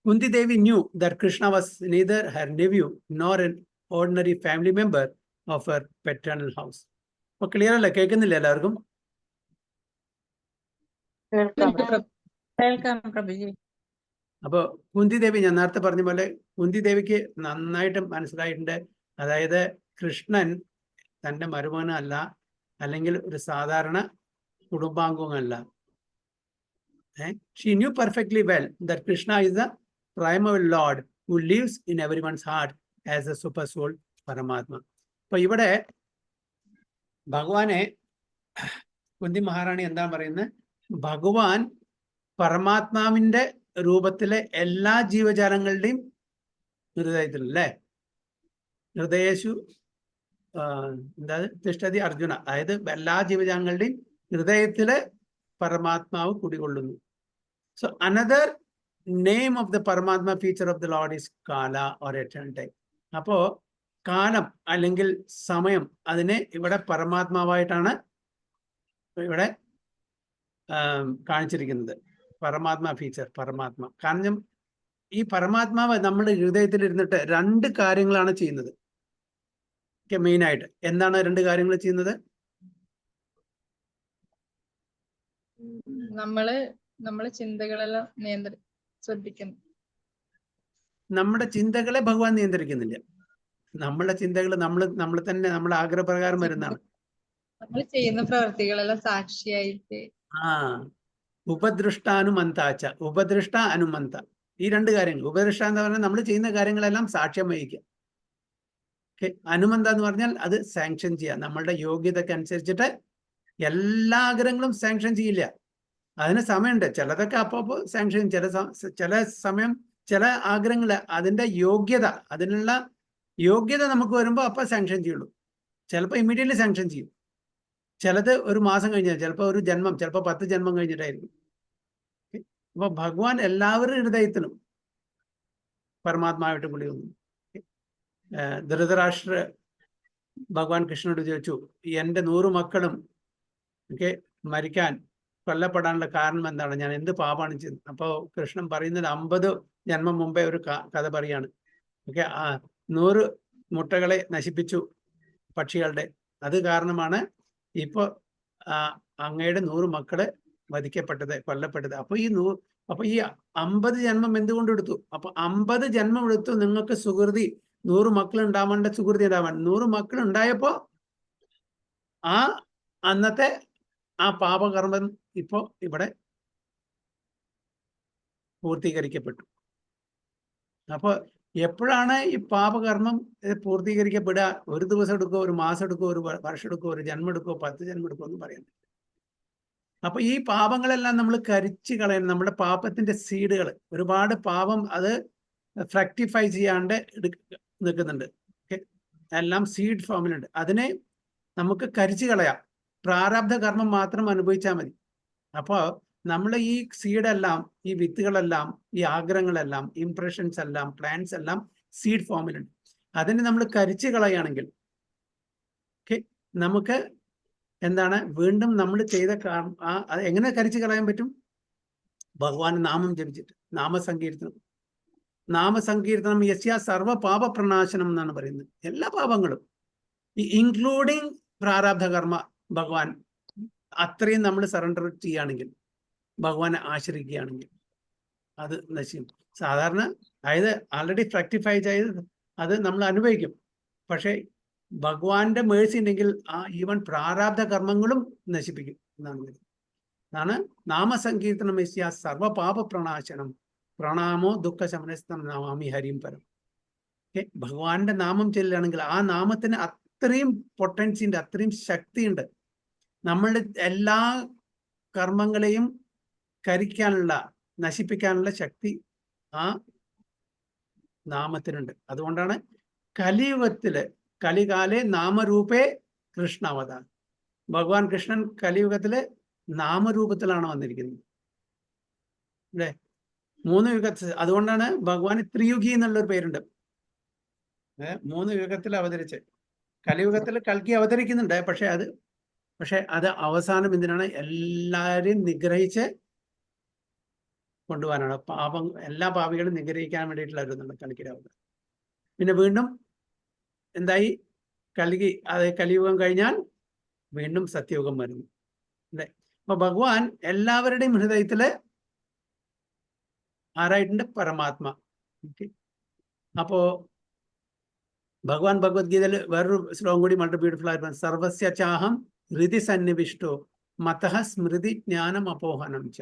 Kunti Devi knew that Krishna was neither her nephew nor an ordinary family member of her paternal house. അപ്പോൾ ക്ലിയർ അല്ലേ? കേൾക്കുന്നില്ല എല്ലാവർക്കും? കേൾക്കാം പ്രഭുജി. അപ്പോൾ കുന്തി ദേവി, ഞാൻ നേരത്തെ പറഞ്ഞ പോലെ കുന്തി ദേവിക്ക് നന്നായിട്ട് മനസ്സിലായിട്ടുണ്ട്. അതായത് കൃഷ്ണൻ തൻ്റെ മരുമകനല്ല, അല്ലെങ്കിൽ ഒരു സാധാരണ കുടുംബാംഗമല്ല. She knew perfectly well that Krishna is the primal Lord who lives in everyone's heart as a super soul Paramatma. അപ്പൊ ഇവിടെ ഭഗവാനെ കുന്തി മഹാറാണി എന്താ പറയുന്നത്? ഭഗവാൻ പരമാത്മാവിന്റെ രൂപത്തിലെ എല്ലാ ജീവജാലങ്ങളുടെയും ഹൃദയത്തിലല്ലേ? ഹൃദയേഷു എന്താ തിഷ്ഠതി അർജുന, അതായത് എല്ലാ ജീവജാലങ്ങളുടെയും ഹൃദയത്തിലെ പരമാത്മാവ് കുടികൊള്ളുന്നു. So another name of the Paramatma feature of the Lord is Kala or eternal time. അപ്പോ കാലം അല്ലെങ്കിൽ സമയം, അതിനെ ഇവിടെ പരമാത്മാവായിട്ടാണ് ഇവിടെ കാണിച്ചിരിക്കുന്നത്. പരമാത്മ ഫീച്ചർ, പരമാത്മ. കാരണം ഈ പരമാത്മാവ് നമ്മുടെ ഹൃദയത്തിൽ ഇരുന്നിട്ട് രണ്ട് കാര്യങ്ങളാണ് ചെയ്യുന്നത്. മെയിനായിട്ട് എന്താണ് രണ്ട് കാര്യങ്ങൾ ചെയ്യുന്നത്? നമ്മള് ചിന്തകളെല്ലാം ശ്രദ്ധിക്കുന്നു. നമ്മുടെ ചിന്തകളെ ഭഗവാൻ നിയന്ത്രിക്കുന്നില്ല. നമ്മുടെ ചിന്തകൾ നമ്മൾ തന്നെ നമ്മുടെ ആഗ്രഹപ്രകാരം വരുന്നതാണ്. നമ്മൾ ചെയ്യുന്ന പ്രവർത്തികളെല്ലാം സാക്ഷിയായിട്ട്. ഉപദൃഷ്ടാനുമന്താച്ച, ഉപദൃഷ്ട അനുമന്ത, ഈ രണ്ട് കാര്യങ്ങൾ. ഉപദൃഷ്ട എന്ന് പറഞ്ഞാൽ നമ്മൾ ചെയ്യുന്ന കാര്യങ്ങളെല്ലാം സാക്ഷ്യം വഹിക്കുക. അനുമന്ത എന്ന് പറഞ്ഞാൽ അത് സാങ്ഷൻ ചെയ്യുക. നമ്മളുടെ യോഗ്യതയ്ക്ക് അനുസരിച്ചിട്ട് എല്ലാ ആഗ്രഹങ്ങളും സാങ്ഷൻ ചെയ്യില്ല. അതിന് സമയമുണ്ട്. ചിലതൊക്കെ അപ്പോൾ സാങ്ഷൻ, ചില സമയം ചില ആഗ്രഹങ്ങൾ അതിൻ്റെ യോഗ്യത, അതിനുള്ള യോഗ്യത നമുക്ക് വരുമ്പോൾ അപ്പോൾ സാങ്ഷൻ ചെയ്യുള്ളൂ. ചിലപ്പോൾ ഇമ്മീഡിയറ്റ്ലി സാങ്ഷൻ ചെയ്യും. ചിലത് ഒരു മാസം കഴിഞ്ഞാൽ, ചിലപ്പോൾ ഒരു ജന്മം, ചിലപ്പോൾ 10 ജന്മം കഴിഞ്ഞിട്ടായിരിക്കും. അപ്പോൾ ഭഗവാൻ എല്ലാവരുടെ ഹൃദയത്തിലും പരമാത്മാവായിട്ട് കൂടി വന്നു. ധൃതരാഷ്ട്ര ഭഗവാൻ കൃഷ്ണനോട് ചോദിച്ചു, എൻ്റെ 100 മക്കളും മരിക്കാൻ കൊല്ലപ്പെടാനുള്ള കാരണം എന്താണ്? ഞാൻ എന്ത് പാപമാണ് ചെയ്തത്? അപ്പോൾ കൃഷ്ണൻ പറയുന്നത് 50 ജന്മം മുമ്പേ ഒരു കഥ പറയാണ്. 100 മുട്ടകളെ നശിപ്പിച്ചു പക്ഷികളുടെ, അത് കാരണമാണ് ഇപ്പോൾ അങ്ങയുടെ 100 മക്കള് വധിക്കപ്പെട്ടത്, കൊല്ലപ്പെട്ടത്. അപ്പോൾ ഈ 50 ജന്മം എന്തുകൊണ്ട് എടുത്തു? അപ്പൊ 50 ജന്മം എടുത്തു നിങ്ങൾക്ക് സുഹൃതി, 100 മക്കൾ ഉണ്ടാവേണ്ട സുഹൃതി ഉണ്ടാവാൻ. 100 മക്കൾ ഉണ്ടായപ്പോ അന്നത്തെ ആ പാപകർമ്മം ഇപ്പോ ഇവിടെ പൂർത്തീകരിക്കപ്പെട്ടു. അപ്പൊ എപ്പോഴാണ് ഈ പാപകർമ്മം പൂർത്തീകരിക്കപ്പെടുക? ഒരു ദിവസം എടുക്കോ, ഒരു മാസം എടുക്കോ, ഒരു വർഷം എടുക്കോ, ഒരു ജന്മം എടുക്കോ, 10 ജന്മം എടുക്കോ എന്ന് പറയാൻ. അപ്പൊ ഈ പാപങ്ങളെല്ലാം നമ്മൾ കരിച്ചു കളയണം. നമ്മുടെ പാപത്തിന്റെ സീഡുകൾ, ഒരുപാട് പാപം അത് ഫ്രക്ടിഫൈ ചെയ്യാണ്ട് നിൽക്കുന്നുണ്ട്. എല്ലാം സീഡ് ഫോമിലുണ്ട്. അതിനെ നമുക്ക് കരിച്ചു കളയാം. പ്രാരബ്ധ കർമ്മം മാത്രം അനുഭവിച്ചാൽ മതി. അപ്പോൾ നമ്മൾ ഈ സീഡെല്ലാം, ഈ വിത്തുകളെല്ലാം, ഈ ആഗ്രഹങ്ങളെല്ലാം, ഇംപ്രഷൻസ് എല്ലാം, പ്ലാൻസ് എല്ലാം സീഡ് ഫോമിലുണ്ട്. അതിനെ നമ്മൾ കരിച്ചു കളയുകയാണെങ്കിൽ നമുക്ക് എന്താണ് വീണ്ടും നമ്മൾ ചെയ്ത അത് എങ്ങനെ കരിച്ചു കളയാൻ പറ്റും? ഭഗവാൻ നാമം ജപിച്ചിട്ട്, നാമസങ്കീർത്തനം യസ്യ സർവ പാപ പ്രണാശനം എന്നാണ് പറയുന്നത്. എല്ലാ പാപങ്ങളും ഇൻക്ലൂഡിങ് പ്രാരബ്ധ കർമ്മ ഭഗവാൻ അത്രയും നമ്മൾ സറണ്ടർ ചെയ്യുകയാണെങ്കിൽ, ഭഗവാനെ ആശ്രയിക്കുകയാണെങ്കിൽ അത് നശിക്കും. സാധാരണ അതായത് ആൾറെഡി ഫ്രക്ടിഫൈ ചെയ്ത് അത് നമ്മൾ അനുഭവിക്കും. പക്ഷെ ഭഗവാന്റെ മേഴ്സി ഉണ്ടെങ്കിൽ ഈവൻ പ്രാരാബ്ധ കർമ്മങ്ങളും നശിപ്പിക്കും എന്നാണ് നാമസങ്കീർത്തനം യസ്യ സർവ പാപ പ്രണാശനം പ്രണാമോ ദുഃഖ ശമനസ്ഥം നാമാമി ഹരിം പരം. ഭഗവാന്റെ നാമം ചെല്ലുകയാണെങ്കിൽ ആ നാമത്തിന് അത്രയും പൊട്ടൻസി ഉണ്ട്, അത്രയും ശക്തിയുണ്ട്. നമ്മളുടെ എല്ലാ കർമ്മങ്ങളെയും കരിക്കാനുള്ള, നശിപ്പിക്കാനുള്ള ശക്തി ആ നാമത്തിനുണ്ട്. അതുകൊണ്ടാണ് കലിയുഗത്തില് കലികാലെ നാമരൂപേ കൃഷ്ണ അവതാരം. ഭഗവാൻ കൃഷ്ണൻ കലിയുഗത്തില് നാമരൂപത്തിലാണ് വന്നിരിക്കുന്നത് അല്ലേ? 3 യുഗത്തിൽ. അതുകൊണ്ടാണ് ഭഗവാൻ ത്രിയുഗി എന്നുള്ളൊരു പേരുണ്ട്. 3 യുഗത്തിൽ അവതരിച്ച്. കലിയുഗത്തിൽ കൽക്കി അവതരിക്കുന്നുണ്ട്. പക്ഷെ അത് അവസാനം എന്തിനാണ്? എല്ലാവരെയും നിഗ്രഹിച്ച് കൊണ്ടുപോകാനാണ്. എല്ലാ പാപികളും നിഗ്രഹിക്കാൻ വേണ്ടിയിട്ടുള്ള കൽക്കിയുടെ അവതാരം. പിന്നെ വീണ്ടും എന്തായി? കലിയുഗം കഴിഞ്ഞാൽ വീണ്ടും സത്യയുഗം വരുന്നു അല്ലേ? അപ്പൊ ഭഗവാൻ എല്ലാവരുടെയും ഹൃദയത്തില് ആരായിട്ടുണ്ട്? പരമാത്മ. അപ്പോ ഭഗവാൻ ഭഗവത്ഗീതയിൽ വേറൊരു ശ്ലോകം കൂടി വളരെ ബ്യൂട്ടിഫുൾ ആയിട്ട് സർവസ്യ ചാഹം ഹൃതി സന്നിവിഷ്ടോ മതഃ സ്മൃതി ജ്ഞാനം അപോഹനം ച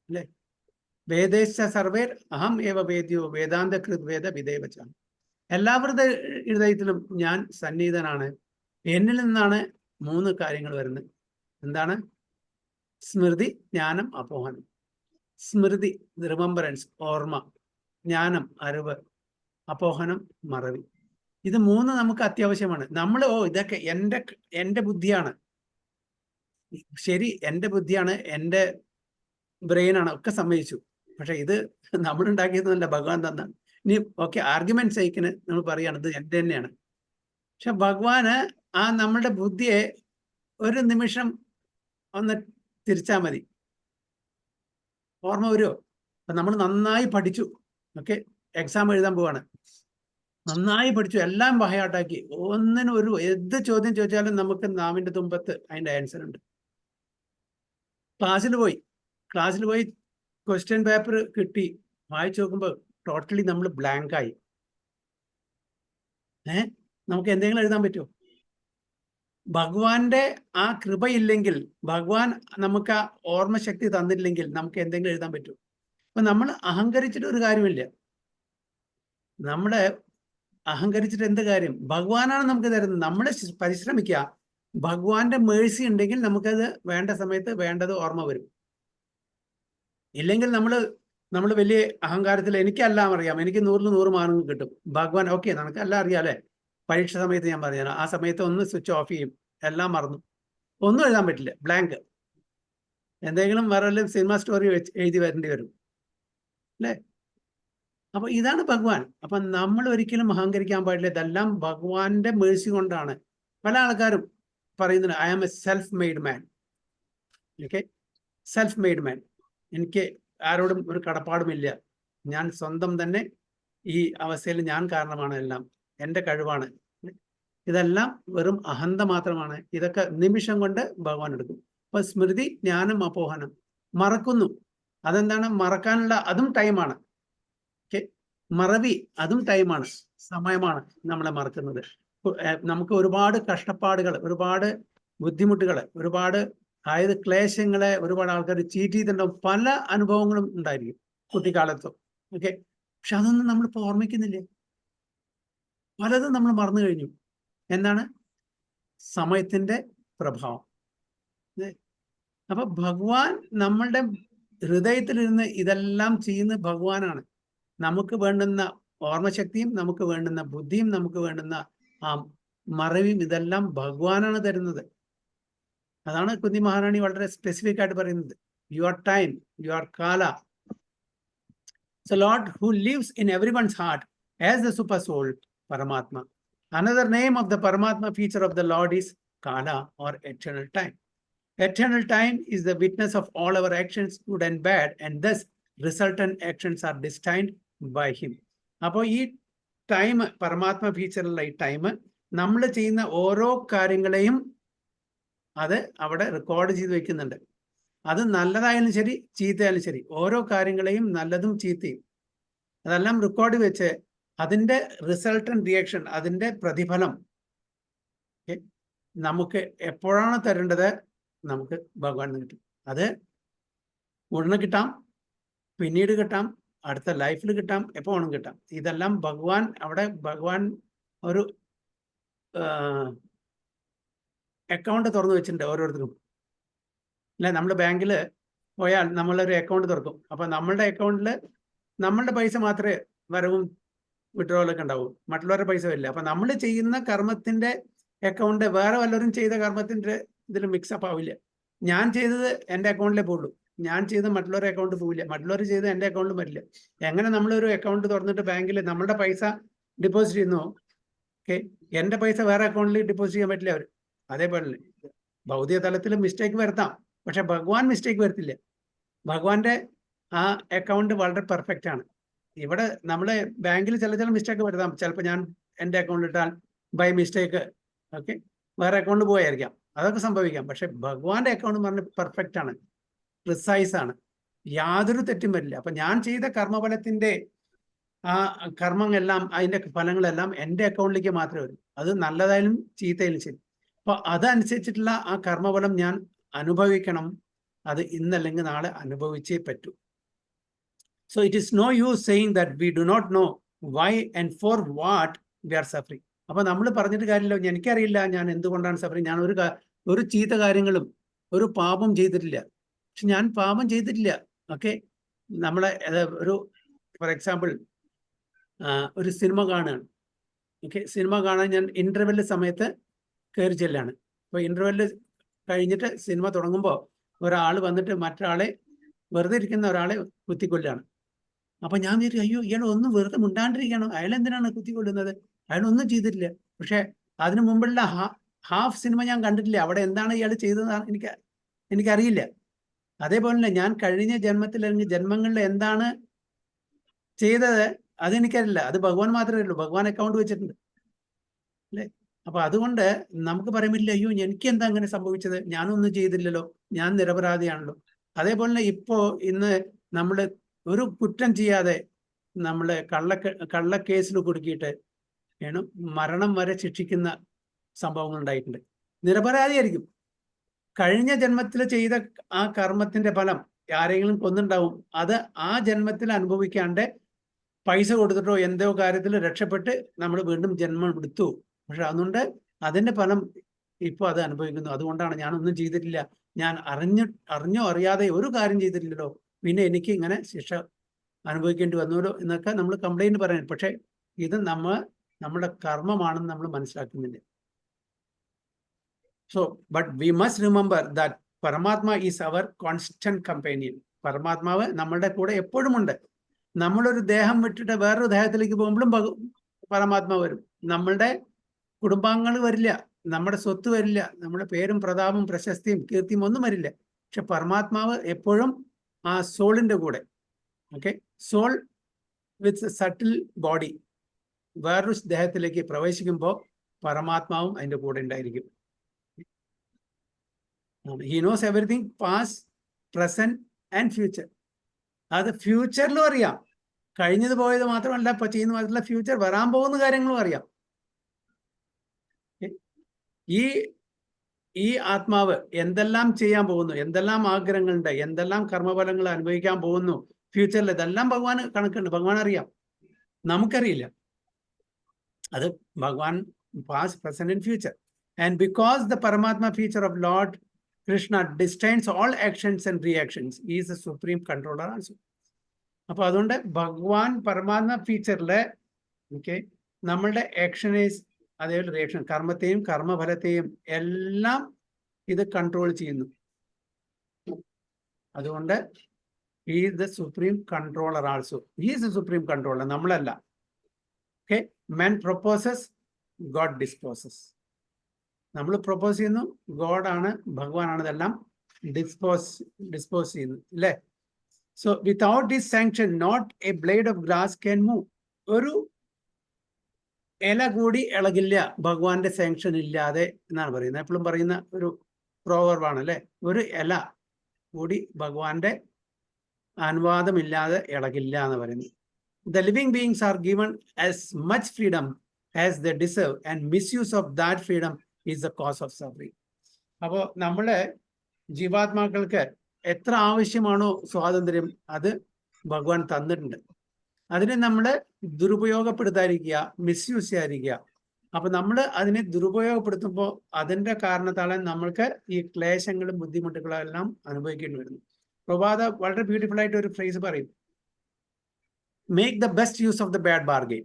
അല്ലേ. വേദേശ സർവേർ അഹം ഏവ വേദ്യോ വേദാന്ത കൃത് വിദേവച. എല്ലാവരുടെ ഹൃദയത്തിലും ഞാൻ സന്നിഹിതനാണ്. എന്നിൽ നിന്നാണ് 3 കാര്യങ്ങൾ വരുന്നത്. എന്താണ്? സ്മൃതി, ജ്ഞാനം, അപോഹനം. സ്മൃതി, റിമംബറൻസ്, ഓർമ്മ. ജ്ഞാനം, അറിവ്. അപോഹനം, മറവി. ഇത് 3 നമുക്ക് അത്യാവശ്യമാണ്. നമ്മൾ ഇതൊക്കെ എൻ്റെ ബുദ്ധിയാണ്, ശരി, എൻ്റെ ബുദ്ധിയാണ്, എൻ്റെ ബ്രെയിനാണ്, ഒക്കെ സമ്മതിച്ചു. പക്ഷെ ഇത് നമ്മൾ ഉണ്ടാക്കിയതല്ല, ഭഗവാൻ തന്നാണ്. ഇനി ഓക്കെ, ആർഗ്യുമെന്റ് സൈക്കിന് നമ്മൾ പറയുകയാണ് ഇത് എൻ്റെ തന്നെയാണ്. പക്ഷെ ഭഗവാന് ആ നമ്മളുടെ ബുദ്ധിയെ ഒരു നിമിഷം ഒന്ന് തിരിച്ചാൽ മതി, ഓർമ്മ വരുമോ? അപ്പൊ നമ്മൾ നന്നായി പഠിച്ചു, ഓക്കെ, എക്സാം എഴുതാൻ പോവാണ്, നന്നായി പഠിച്ചു, എല്ലാം ബഹയാട്ടാക്കി, ഒന്നിനും എന്ത് ചോദ്യം ചോദിച്ചാലും നമുക്ക് നാവിന്റെ തുമ്പത്ത് അതിന്റെ ആൻസർ ഉണ്ട്. ക്ലാസ്സിൽ പോയി ക്വസ്റ്റ്യൻ പേപ്പർ കിട്ടി, വായിച്ചു നോക്കുമ്പോൾ ടോട്ടലി നമ്മൾ ബ്ലാങ്ക് ആയി. നമുക്ക് എന്തെങ്കിലും എഴുതാൻ പറ്റുമോ? ഭഗവാന്റെ ആ കൃപയില്ലെങ്കിൽ, ഭഗവാൻ നമുക്ക് ആ ഓർമ്മശക്തി തന്നില്ലെങ്കിൽ നമുക്ക് എന്തെങ്കിലും എഴുതാൻ പറ്റുമോ? അപ്പൊ നമ്മൾ അഹങ്കരിച്ചിട്ട് ഒരു കാര്യമില്ല. നമ്മളെ അഹങ്കരിച്ചിട്ട് എന്ത് കാര്യം? ഭഗവാനാണ് നമുക്ക് തരുന്നത്. നമ്മൾ പരിശ്രമിക്കുക. ഭഗവാന്റെ മേഴ്സി ഉണ്ടെങ്കിൽ നമുക്കത് വേണ്ട സമയത്ത് വേണ്ടത് ഓർമ്മ വരും. ഇല്ലെങ്കിൽ നമ്മൾ വലിയ അഹങ്കാരത്തിൽ എനിക്കെല്ലാം അറിയാം, എനിക്ക് 100-ൽ 100 മാർക്ക് കിട്ടും. ഭഗവാൻ ഓക്കെ, നമുക്ക് എല്ലാം അറിയാലേ, പരീക്ഷ സമയത്ത് ഞാൻ പറഞ്ഞാൽ ആ സമയത്ത് ഒന്ന് സ്വിച്ച് ഓഫ് ചെയ്യും, എല്ലാം മറന്നു, ഒന്നും എഴുതാൻ പറ്റില്ല, ബ്ലാങ്ക്. എന്തെങ്കിലും വേറെ സിനിമ സ്റ്റോറി എഴുതി വരേണ്ടി വരും അല്ലേ. അപ്പൊ ഇതാണ് ഭഗവാൻ. അപ്പൊ നമ്മൾ ഒരിക്കലും അഹങ്കരിക്കാൻ പാടില്ല. ഇതെല്ലാം ഭഗവാന്റെ മേഴ്സി കൊണ്ടാണ്. പല ആൾക്കാരും പറയുന്നത് I am a self made man. Okay, self made man, എനിക്ക് ആരോടും ഒരു കടപ്പാടുമില്ല, ഞാൻ സ്വന്തം തന്നെ ഈ അവസ്ഥയിൽ ഞാൻ കാരണമാണ്, എല്ലാം എൻ്റെ കഴിവാണ്. ഇതെല്ലാം വെറും അഹന്ത മാത്രമാണ്. ഇതൊക്കെ നിമിഷം കൊണ്ട് ഭഗവാൻ എടുക്കും. അപ്പൊ സ്മൃതി, ജ്ഞാനം, അപോഹനം. മറക്കുന്നു, അതെന്താണ്? മറക്കാനുള്ള അതും ടൈമാണ്. ഓക്കെ, മറവി അതും ടൈമാണ്, സമയമാണ് നമ്മളെ മറക്കുന്നത്. നമുക്ക് ഒരുപാട് കഷ്ടപ്പാടുകൾ, ഒരുപാട് ബുദ്ധിമുട്ടുകൾ, ഒരുപാട് ക്ലേശങ്ങളെ ഒരുപാട് ആൾക്കാർ ചീറ്റ് ചെയ്തിട്ടുണ്ടാവും. പല അനുഭവങ്ങളും ഉണ്ടായിരിക്കും കുട്ടിക്കാലത്തും. ഓക്കെ, പക്ഷെ അതൊന്നും നമ്മളിപ്പോൾ ഓർമ്മിക്കുന്നില്ലേ. പലതും നമ്മൾ മറന്നു കഴിഞ്ഞു. എന്താണ്? സമയത്തിന്റെ പ്രഭാവം. അപ്പൊ ഭഗവാൻ നമ്മളുടെ ഹൃദയത്തിലിരുന്ന് ഇതെല്ലാം ചെയ്യുന്ന ഭഗവാനാണ്. നമുക്ക് വേണ്ടുന്ന ഓർമ്മശക്തിയും നമുക്ക് വേണ്ടുന്ന ബുദ്ധിയും നമുക്ക് വേണ്ടുന്ന ആ മറവിയും ഇതെല്ലാം ഭഗവാനാണ് തരുന്നത്. അതാണ് കുന്തി മഹാറാണി വളരെ സ്പെസിഫിക് ആയിട്ട് പറയുന്നത്, യുവർ ടൈം, യുവർ കാല. So Lord who lives in everyone's heart as the super soul, Paramatma. Another name of the Paramatma feature of the Lord is Kala or eternal time. Eternal time is the witness of all our actions, good and bad, and thus resultant actions are destined by him. അപ്പോൾ ഈ time, പരമാത്മ ഫീച്ചറുള്ള ഈ time, നമ്മൾ ചെയ്യുന്ന ഓരോ കാര്യങ്ങളെയും അത് അവിടെ റെക്കോർഡ് ചെയ്ത് വെക്കുന്നുണ്ട്. അത് നല്ലതായാലും ശരി, ചീത്തയായാലും ശരി, ഓരോ കാര്യങ്ങളെയും നല്ലതും ചീത്തയും അതെല്ലാം റെക്കോർഡ് വെച്ച് അതിൻ്റെ റിസൾട്ടന്റ് റിയാക്ഷൻ, അതിൻ്റെ പ്രതിഫലം നമുക്ക് എപ്പോഴാണ് തരേണ്ടത് നമുക്ക് ഭഗവാൻ കിട്ടും. അത് ഉടനെ കിട്ടാം, പിന്നീട് കിട്ടാം, അടുത്ത ലൈഫിൽ കിട്ടാം, എപ്പോൾ വേണം കിട്ടാം. ഇതെല്ലാം ഭഗവാൻ ഒരു അക്കൗണ്ട് തുറന്നു വെച്ചിട്ടുണ്ട് ഓരോരുത്തരും. അല്ലെ, നമ്മൾ ബാങ്കിൽ പോയാൽ നമ്മളൊരു അക്കൗണ്ട് തുറക്കും. അപ്പൊ നമ്മളുടെ അക്കൗണ്ടിൽ നമ്മളുടെ പൈസ മാത്രമേ വരവും വിഡ്രോവലൊക്കെ ഉണ്ടാവും, മറ്റുള്ളവരുടെ പൈസ വരില്ല. അപ്പൊ നമ്മൾ ചെയ്യുന്ന കർമ്മത്തിന്റെ അക്കൗണ്ട് വേറെ വല്ലവരും ചെയ്ത കർമ്മത്തിന്റെ ഇതിൽ മിക്സപ്പ് ആവില്ല. ഞാൻ ചെയ്തത് എൻ്റെ അക്കൗണ്ടിലേ പോകുള്ളൂ, ഞാൻ ചെയ്ത് മറ്റുള്ളവരുടെ അക്കൗണ്ട് പോവില്ല, മറ്റുള്ളവർ ചെയ്ത് എൻ്റെ അക്കൗണ്ടിലും വരില്ല. എങ്ങനെ നമ്മളൊരു അക്കൗണ്ട് തുറന്നിട്ട് ബാങ്കിൽ നമ്മളുടെ പൈസ ഡിപ്പോസിറ്റ് ചെയ്യുന്നു, ഓക്കെ, എൻ്റെ പൈസ വേറെ അക്കൗണ്ടിൽ ഡിപ്പോസിറ്റ് ചെയ്യാൻ പറ്റില്ല അവർ. അതേപോലെ ഭൗതിക തലത്തിൽ മിസ്റ്റേക്ക് വരുത്താം, പക്ഷെ ഭഗവാൻ മിസ്റ്റേക്ക് വരുത്തില്ല. ഭഗവാന്റെ ആ അക്കൗണ്ട് വളരെ പെർഫെക്റ്റ് ആണ്. ഇവിടെ നമ്മളെ ബാങ്കിൽ ചില മിസ്റ്റേക്ക് വരുത്താം. ചിലപ്പോൾ ഞാൻ എൻ്റെ അക്കൗണ്ടിൽ ഇട്ടാൽ ബൈ മിസ്റ്റേക്ക് ഓക്കെ വേറെ അക്കൗണ്ട് പോയായിരിക്കാം, അതൊക്കെ സംഭവിക്കാം. പക്ഷെ ഭഗവാന്റെ അക്കൗണ്ട് പറഞ്ഞ് പെർഫെക്റ്റ് ആണ്, പ്രിസൈസ് ആണ്, യാതൊരു തെറ്റും വരില്ല. അപ്പൊ ഞാൻ ചെയ്ത കർമ്മഫലത്തിന്റെ ആ കർമ്മങ്ങളെല്ലാം അതിന്റെ ഫലങ്ങളെല്ലാം എൻ്റെ അക്കൗണ്ടിലേക്ക് മാത്രമേ വരും. അത് നല്ലതായാലും ചീത്തയായാലും ശരി. അപ്പൊ അതനുസരിച്ചിട്ടുള്ള ആ കർമ്മഫലം ഞാൻ അനുഭവിക്കണം. അത് ഇന്നല്ലെങ്കിൽ നാളെ അനുഭവിച്ചേ പറ്റൂ. So it is no use saying that we do not know why and for what we are suffering. അപ്പൊ നമ്മൾ പറഞ്ഞിട്ട് കാര്യമില്ല, എനിക്കറിയില്ല ഞാൻ എന്തുകൊണ്ടാണ് സഫറിങ്. ഞാൻ ഒരു ചീത്ത കാര്യങ്ങളും ഒരു പാപം ചെയ്തിട്ടില്ല. പക്ഷെ ഞാൻ പാപം ചെയ്തിട്ടില്ല. ഓക്കെ, നമ്മളെ ഒരു ഫോർ എക്സാമ്പിൾ ഒരു സിനിമ കാണുകയാണ്. ഓക്കെ, സിനിമ കാണാൻ ഞാൻ ഇന്റർവെല്ല് സമയത്ത് കയറി ചെല്ലാണ്. അപ്പോൾ ഇന്റർവെല്ല് കഴിഞ്ഞിട്ട് സിനിമ തുടങ്ങുമ്പോൾ ഒരാൾ വന്നിട്ട് മറ്റൊരാളെ വെറുതെ ഇരിക്കുന്ന ഒരാളെ കുത്തിക്കൊല്ലാണ്. അപ്പൊ ഞാൻ വിചാരിച്ചു, അയ്യോ ഇയാൾ ഒന്നും വെറുതെ മുണ്ടാണ്ടിരിക്കണോ, അയാൾ എന്തിനാണ് കുത്തിക്കൊല്ലുന്നത്, അയാളൊന്നും ചെയ്തിട്ടില്ല. പക്ഷെ അതിനു മുമ്പുള്ള ഹാഫ് സിനിമ ഞാൻ കണ്ടിട്ടില്ല. അവിടെ എന്താണ് ഇയാൾ ചെയ്തതെന്ന് എനിക്കറിയില്ല. അതേപോലെ തന്നെ ഞാൻ കഴിഞ്ഞ ജന്മത്തിൽ അല്ലെങ്കിൽ ജന്മങ്ങളിൽ എന്താണ് ചെയ്തത് അതെനിക്കറിയില്ല. അത് ഭഗവാൻ മാത്രമേ ഉള്ളൂ. ഭഗവാൻ അക്കൗണ്ട് വെച്ചിട്ടുണ്ട് അല്ലേ. അപ്പൊ അതുകൊണ്ട് നമുക്ക് പറയുമില്ല, അയ്യോ എനിക്ക് എന്താ അങ്ങനെ സംഭവിച്ചത്, ഞാനൊന്നും ചെയ്തില്ലല്ലോ, ഞാൻ നിരപരാധിയാണല്ലോ. അതേപോലെ തന്നെ ഇന്ന് നമ്മൾ ഒരു കുറ്റം ചെയ്യാതെ നമ്മളെ കള്ളക്കേസിൽ കുടുക്കിയിട്ട് മരണം വരെ ശിക്ഷിക്കുന്ന സംഭവങ്ങൾ ഉണ്ടായിട്ടുണ്ട്. നിരപരാധിയായിരിക്കും. കഴിഞ്ഞ ജന്മത്തിൽ ചെയ്ത ആ കർമ്മത്തിന്റെ ഫലം ആരെങ്കിലും കൊന്നുണ്ടാവും. അത് ആ ജന്മത്തിൽ അനുഭവിക്കാണ്ട് പൈസ കൊടുത്തിട്ടോ എന്തോ കാര്യത്തിൽ രക്ഷപ്പെട്ട് നമ്മൾ വീണ്ടും ജന്മം എടുത്തു. പക്ഷെ അതുകൊണ്ട് അതിന്റെ ഫലം ഇപ്പൊ അത് അനുഭവിക്കുന്നു. അതുകൊണ്ടാണ് ഞാനൊന്നും ചെയ്തിട്ടില്ല, ഞാൻ അറിഞ്ഞോ അറിയാതെ ഒരു കാര്യം ചെയ്തിട്ടില്ലല്ലോ, പിന്നെ എനിക്ക് ഇങ്ങനെ ശിക്ഷ അനുഭവിക്കേണ്ടി വന്നുല്ലോ എന്നൊക്കെ നമ്മൾ കംപ്ലൈന്റ് പറയാൻ. പക്ഷെ ഇത് നമ്മുടെ കർമ്മമാണെന്ന് നമ്മൾ മനസ്സിലാക്കുന്നില്ല. So but we must remember that പരമാത്മ ഈസ് അവർ കോൺസ്റ്റന്റ് കമ്പാനിയൻ. പരമാത്മാവ് നമ്മളുടെ കൂടെ എപ്പോഴും ഉണ്ട്. നമ്മളൊരു ദേഹം വിട്ടിട്ട് വേറൊരു ദേഹത്തിലേക്ക് പോകുമ്പോഴും പരമാത്മാവ് വരും. നമ്മളുടെ കുടുംബാംഗങ്ങൾ വരില്ല, നമ്മുടെ സ്വത്ത് വരില്ല, നമ്മുടെ പേരും പ്രതാപവും പ്രശസ്തിയും കീർത്തിയും ഒന്നും വരില്ല. പക്ഷെ പരമാത്മാവ് എപ്പോഴും ആ സോളിന്റെ കൂടെ. ഓക്കെ, സോൾ വിത്ത് സട്ടിൽ ബോഡി വേറൊരു ദേഹത്തിലേക്ക് പ്രവേശിക്കുമ്പോൾ പരമാത്മാവും അതിന്റെ കൂടെ ഉണ്ടായിരിക്കും. He knows everything past, present and future. അത് ഫ്യൂച്ചറിലും അറിയാം. കഴിഞ്ഞത് പോയത് മാത്രമല്ല, ഇപ്പൊ ചെയ്യുന്ന മാത്രമല്ല, ഫ്യൂച്ചർ വരാൻ പോകുന്ന കാര്യങ്ങളും അറിയാം. ഈ ആത്മാവ് എന്തെല്ലാം ചെയ്യാൻ പോകുന്നു, എന്തെല്ലാം ആഗ്രഹങ്ങളുണ്ട്, എന്തെല്ലാം കർമ്മഫലങ്ങൾ അനുഭവിക്കാൻ പോകുന്നു ഫ്യൂച്ചറിൽ, ഇതെല്ലാം ഭഗവാൻ കണക്കുണ്ട്. ഭഗവാൻ അറിയാം, നമുക്കറിയില്ല. അത് ഭഗവാൻ past, present and future. And because the Paramatma feature of lord Krishna destines all actions and reactions, is a supreme controller also. അപ്പൊ അതുകൊണ്ട് ഭഗവാൻ പരമാത്മ ഫീച്ചറില് നമ്മളുടെ ആക്ഷനേഴ്സ്, അതേപോലെ റിയാക്ഷൻ, കർമ്മത്തെയും കർമ്മഫലത്തെയും എല്ലാം ഇത് കൺട്രോൾ ചെയ്യുന്നു. അതുകൊണ്ട് he is the supreme controller also. He is the supreme controller, നമ്മളല്ല. Okay, man proposes, God disposes. നമ്മൾ പ്രൊപ്പോസ് ചെയ്യുന്നു, ഗോഡ് ആണ്, ഭഗവാനാണ് ഇതെല്ലാം ഡിസ്പോസ് ചെയ്യുന്നു അല്ലേ. So without this sanction not a blade of grass can move. ഒരു ഇല കൂടി ഇളകില്ല ഭഗവാന്റെ സാങ്ഷൻ ഇല്ലാതെ എന്നാണ് പറയുന്നത്. എപ്പോഴും പറയുന്ന ഒരു പ്രോവർബാണ് അല്ലെ. ഒരു ഇല കൂടി ഭഗവാന്റെ അനുവാദമില്ലാതെ ഇളകില്ല എന്ന് പറയുന്നത്. The living beings are given as much freedom as they deserve, and misuse of that freedom is the cause of suffering. അപ്പോൾ നമ്മള് ജീവാത്മാക്കൾക്ക് എത്ര ആവശ്യമാണോ സ്വാതന്ത്ര്യം, അത് ഭഗവാൻ തന്നിട്ടുണ്ട്. അതിനെ നമ്മൾ ദുരുപയോഗപ്പെടുത്താതിരിക്കുക, മിസ്യൂസ് ചെയ്യാതിരിക്കുക. അപ്പൊ നമ്മൾ അതിനെ ദുരുപയോഗപ്പെടുത്തുമ്പോൾ അതിന്റെ കാരണത്താൽ നമ്മൾക്ക് ഈ ക്ലേശങ്ങളും ബുദ്ധിമുട്ടുകളും എല്ലാം അനുഭവിക്കേണ്ടി വരുന്നു. പ്രഭാത വളരെ ബ്യൂട്ടിഫുൾ ആയിട്ട് ഒരു ഫ്രേസ് പറയും, make the best use of the bad bargain.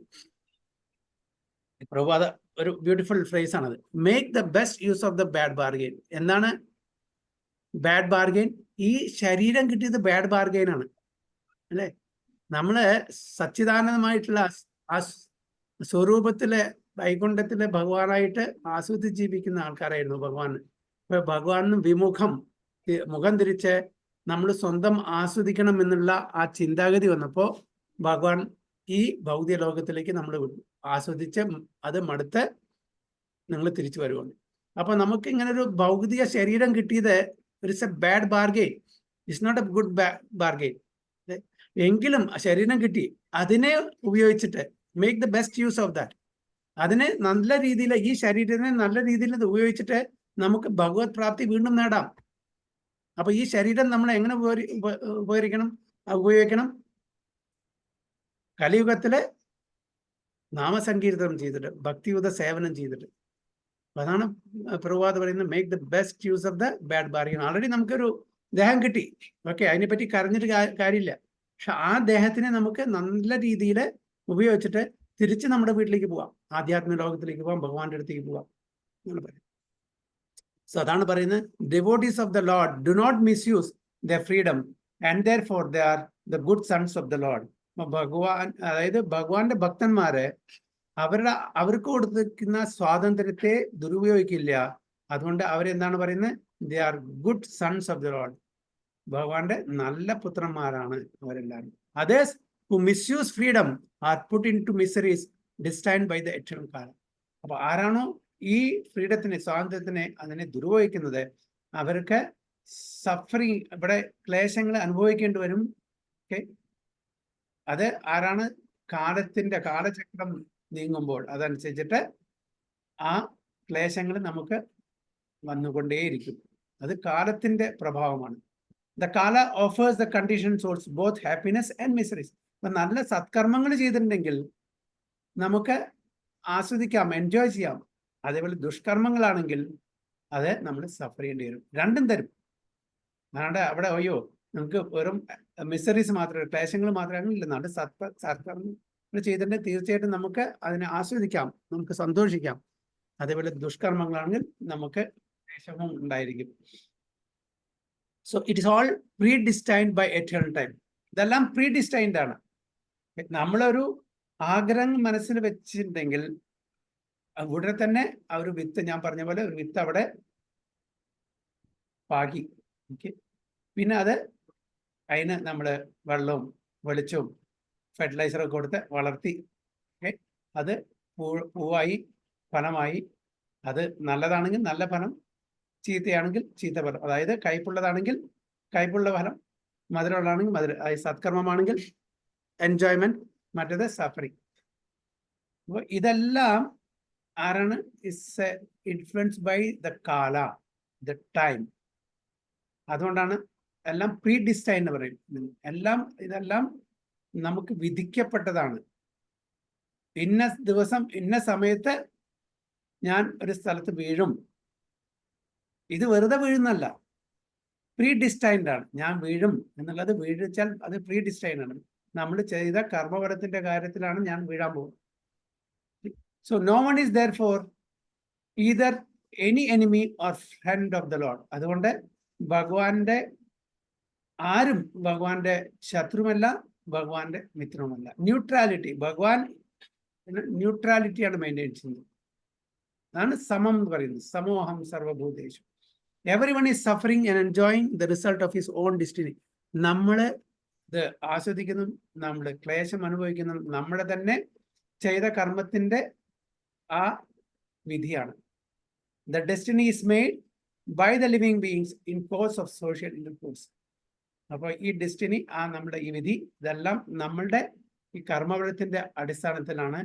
പ്രഭാത ഒരു ബ്യൂട്ടിഫുൾ ഫ്രേസ് ആണത്. Make the best use of the bad bargain. എന്താണ് ബാഡ് ബാർഗെയിൻ? ഈ ശരീരം കിട്ടിയത് ബാഡ് ബാർഗെയിൻ ആണ് അല്ലെ. നമ്മള് സച്ചിദാനന്ദമായിട്ടുള്ള ആ സ്വരൂപത്തിലെ വൈകുണ്ഠത്തിലെ ഭഗവാനായിട്ട് ആസ്വദിച്ച് ജീവിക്കുന്ന ആൾക്കാരായിരുന്നു ഭഗവാൻ. ഇപ്പൊ ഭഗവാനും മുഖം തിരിച്ച് നമ്മൾ സ്വന്തം ആസ്വദിക്കണം എന്നുള്ള ആ ചിന്താഗതി വന്നപ്പോൾ ഭഗവാൻ ഈ ഭൗതിക ലോകത്തിലേക്ക് നമ്മൾ വിട്ടു. ആസ്വദിച്ച് അത് മടുത്ത് നിങ്ങൾ തിരിച്ചു വരുവാണ്. അപ്പൊ നമുക്ക് ഇങ്ങനെ ഒരു ഭൗതിക ശരീരം കിട്ടിയത് it's a bad bargain, it's not a good bargain. എങ്കിലും ശരീരം കിട്ടി, അതിനെ ഉപയോഗിച്ചിട്ട് make the best use of that. അതിനെ നല്ല രീതിയിൽ, ഈ ശരീരത്തിനെ നല്ല രീതിയിൽ ഉപയോഗിച്ചിട്ട് നമുക്ക് ഭഗവത് പ്രാപ്തി വീണ്ടും നേടാം. അപ്പൊ ഈ ശരീരം നമ്മൾ എങ്ങനെ ഉപയോഗിക്കണം? കലിയുഗത്തില് നാമസങ്കീർത്തനം ചെയ്തിട്ട്, ഭക്തിയുത സേവനം ചെയ്തിട്ട്. അതാണ് പ്രഭാത് പറയുന്നത്, make the best use of the bad bargain. Already നമുക്കൊരു ദേഹം കിട്ടി, ഓക്കെ, അതിനെപ്പറ്റി കരഞ്ഞിട്ട് കാര്യമില്ല. പക്ഷെ ആ ദേഹത്തിനെ നമുക്ക് നല്ല രീതിയിൽ ഉപയോഗിച്ചിട്ട് തിരിച്ച് നമ്മുടെ വീട്ടിലേക്ക് പോവാം, ആധ്യാത്മിക ലോകത്തിലേക്ക് പോവാം, ഭഗവാന്റെ അടുത്തേക്ക് പോവാം എന്നാണ് പറയുന്നത്. സോ അതാണ് പറയുന്നത്, devotees of the Lord do not misuse the freedom and therefore they are the good sons of the Lord. ഭഗവാൻ, അതായത് ഭഗവാന്റെ ഭക്തന്മാരെ അവർക്ക് കൊടുത്തിരിക്കുന്ന സ്വാതന്ത്ര്യത്തെ ദുരുപയോഗിക്കില്ല. അതുകൊണ്ട് അവരെന്താണ് പറയുന്നത്? They are good sons of the lord. ഭഗവാന്റെ നല്ല പുത്രന്മാരാണ് അവരെല്ലാവരും. Others who misuse freedom are put into miseries destined by the eternal കാലം. അപ്പൊ ആരാണോ ഈ ഫ്രീഡത്തിനെ, സ്വാതന്ത്ര്യത്തിനെ അതിനെ ദുരുപയോഗിക്കുന്നത്, അവർക്ക് സഫറിങ്, ഇവിടെ ക്ലേശങ്ങൾ അനുഭവിക്കേണ്ടി വരും. ഓക്കെ, അത് ആരാണ്? കാലചക്രം നീങ്ങുമ്പോൾ അതനുസരിച്ചിട്ട് ആ ക്ലേശങ്ങൾ നമുക്ക് വന്നുകൊണ്ടേയിരിക്കും. അത് കാലത്തിന്റെ പ്രഭാവമാണ്. ദ കാല offers the condition source both happiness and miseries. അപ്പൊ നല്ല സത്കർമ്മങ്ങൾ ചെയ്തിട്ടുണ്ടെങ്കിൽ നമുക്ക് ആസ്വദിക്കാം, എൻജോയ് ചെയ്യാം. അതേപോലെ ദുഷ്കർമ്മങ്ങളാണെങ്കിൽ അത് നമ്മൾ സഫർ ചെയ്യേണ്ടി വരും. രണ്ടും തരും. അല്ലാണ്ട് അവിടെ അയ്യോ നമുക്ക് വെറും മിസറീസ് മാത്രമേ, ക്ലേശങ്ങൾ മാത്രമേ ഇല്ല. നല്ല സത്കർമ്മങ്ങൾ ചെയ്തിട്ടുണ്ടെങ്കിൽ തീർച്ചയായിട്ടും നമുക്ക് അതിനെ ആസ്വദിക്കാം, നമുക്ക് സന്തോഷിക്കാം. അതേപോലെ ദുഷ്കർമ്മങ്ങളാണെങ്കിൽ നമുക്ക് ക്ലേശവും ഉണ്ടായിരിക്കും. So it is all predestined by eternal time. ഇതെല്ലാം പ്രീ ഡിസ്റ്റൈൻഡ് ആണ്. നമ്മളൊരു ആഗ്രഹം മനസ്സിൽ വെച്ചിട്ടുണ്ടെങ്കിൽ ഉടനെ തന്നെ ആ ഒരു വിത്ത്, ഞാൻ പറഞ്ഞ പോലെ ഒരു വിത്ത് അവിടെ പാകി. ഓക്കെ, പിന്നെ അതിന് നമ്മൾ വെള്ളവും വെളിച്ചവും ഫെർട്ടിലൈസറൊക്കെ കൊടുത്ത് വളർത്തി, ഓക്കെ, അത് പൂവായി ഫലമായി. അത് നല്ലതാണെങ്കിൽ നല്ല ഫലം, ചീത്തയാണെങ്കിൽ ചീത്ത ഫലം. അതായത് കയ്പുള്ളതാണെങ്കിൽ കയ്പുള്ള ഫലം, മധുരമുള്ളതാണെങ്കിൽ മധുരം. അതായത് സത്കർമ്മമാണെങ്കിൽ എൻജോയ്മെന്റ്, മറ്റേത് സഫറിങ്. അപ്പോൾ ഇതെല്ലാം ആരാണ്? ഇസ് ഇൻഫ്ലുവൻസ്ഡ് ബൈ ദ കാല, ദ ടൈം. അതുകൊണ്ടാണ് എല്ലാം പ്രീ ഡിസ്റ്റൈൻ എന്ന് പറയും. ഇതെല്ലാം നമുക്ക് വിധിക്കപ്പെട്ടതാണ്. ഇന്ന ദിവസം ഇന്ന സമയത്ത് ഞാൻ ഒരു സ്ഥലത്ത് വീഴും. ഇത് വെറുതെ വീഴുന്നല്ല, പ്രീ ഡിസ്റ്റൈൻഡ് ആണ്. ഞാൻ വീഴും എന്നുള്ളത്, വീഴിച്ചാൽ അത് പ്രീ ഡിസ്റ്റൈൻഡ് ആണ്. നമ്മൾ ചെയ്ത കർമ്മഫലത്തിന്റെ കാര്യത്തിലാണ് ഞാൻ വീഴാൻ പോകുന്നത്. So no one is there for either any enemy or friend of the Lord. അതുകൊണ്ട് ഭഗവാന്റെ ആരും ഭഗവാന്റെ ശത്രുവല്ല, ഭഗവാന്റെ മിത്രവുമല്ല. ന്യൂട്രാലിറ്റി, ഭഗവാൻ ന്യൂട്രാലിറ്റിയാണ് മെയിൻറ്റെയിൻ ചെയ്യുന്നത്. അതാണ് സമം എന്ന് പറയുന്നത്. സമോഹം സർവഭൂതേഷു. Everyone is suffering and enjoying the result of his own destiny. നമ്മൾ ഇത് ആസ്വദിക്കുന്നു, നമ്മൾ ക്ലേശം അനുഭവിക്കുന്നു, നമ്മുടെ തന്നെ ചെയ്ത കർമ്മത്തിന്റെ ആ വിധിയാണ്. The destiny is made by the living beings in course of social intercourse. അപ്പോൾ ഈ ഡെസ്റ്റിനി, നമ്മുടെ ഈ വിധി, ഇതെല്ലാം നമ്മളുടെ ഈ കർമ്മഫലത്തിന്റെ അടിസ്ഥാനത്തിലാണ്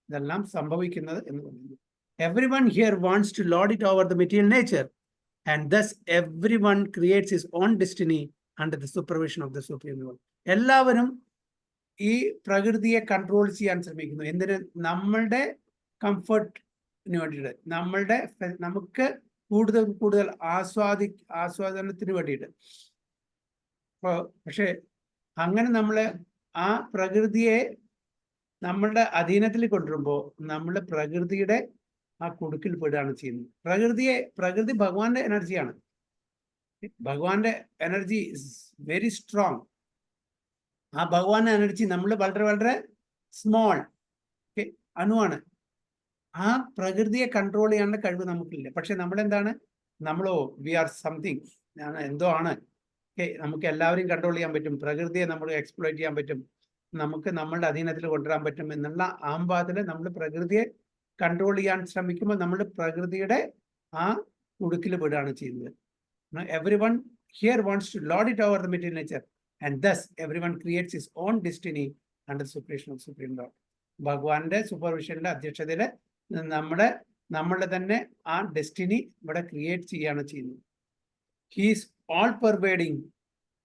ഇതെല്ലാം സംഭവിക്കുന്നത് എന്ന് പറയുന്നത്. Everyone here wants to lord it over the material nature, and thus everyone creates his own destiny under the supervision of the supreme Lord. എല്ലാവരും ഈ പ്രകൃതിയെ കൺട്രോൾ ചെയ്യാൻ ശ്രമിക്കുന്നു. എന്തിന്? നമ്മളുടെ കംഫർട്ടിന് വേണ്ടിയിട്ട്, നമുക്ക് കൂടുതൽ ആസ്വാദനത്തിന് വേണ്ടിയിട്ട്. പക്ഷെ അങ്ങനെ നമ്മള് ആ പ്രകൃതിയെ നമ്മളുടെ അധീനത്തിൽ കൊണ്ടുവരുമ്പോൾ നമ്മൾ പ്രകൃതിയുടെ ആ കുടുക്കിൽ പെടുകയാണ് ചെയ്യുന്നത്. പ്രകൃതി ഭഗവാന്റെ എനർജിയാണ്. ഭഗവാന്റെ എനർജി ഇസ് വെരി സ്ട്രോങ്. ആ ഭഗവാന്റെ എനർജി നമ്മൾ വളരെ സ്മോൾ, അണുവാണ്. ആ പ്രകൃതിയെ കൺട്രോൾ ചെയ്യാനുള്ള കഴിവ് നമുക്കില്ല. പക്ഷെ നമ്മളെന്താണ്? വി ആർ സംതിങ്, എന്തോ ആണ്. നമുക്ക് എല്ലാവരെയും കൺട്രോൾ ചെയ്യാൻ പറ്റും, പ്രകൃതിയെ നമ്മൾ എക്സ്പ്ലോയിറ്റ് ചെയ്യാൻ പറ്റും, നമുക്ക് നമ്മളുടെ അധീനത്തിൽ കൊണ്ടുവരാൻ പറ്റും എന്നുള്ള ആംബാതിൽ നമ്മൾ പ്രകൃതിയെ കൺട്രോൾ ചെയ്യാൻ ശ്രമിക്കുമ്പോൾ നമ്മൾ പ്രകൃതിയുടെ ആ കുടുക്കിൽ പെടുകയാണ് ചെയ്യുന്നത്. Everyone here wants to lord it over the material nature and thus everyone creates his own destiny under the supervision of Supreme Lord. ഭഗവാന്റെ സൂപ്പർവിഷന്റെ അധ്യക്ഷതയിൽ നമ്മളുടെ തന്നെ ആ ഡെസ്റ്റിനി ഇവിടെ ക്രിയേറ്റ് ചെയ്യാണ് ചെയ്യുന്നത്. He is all pervading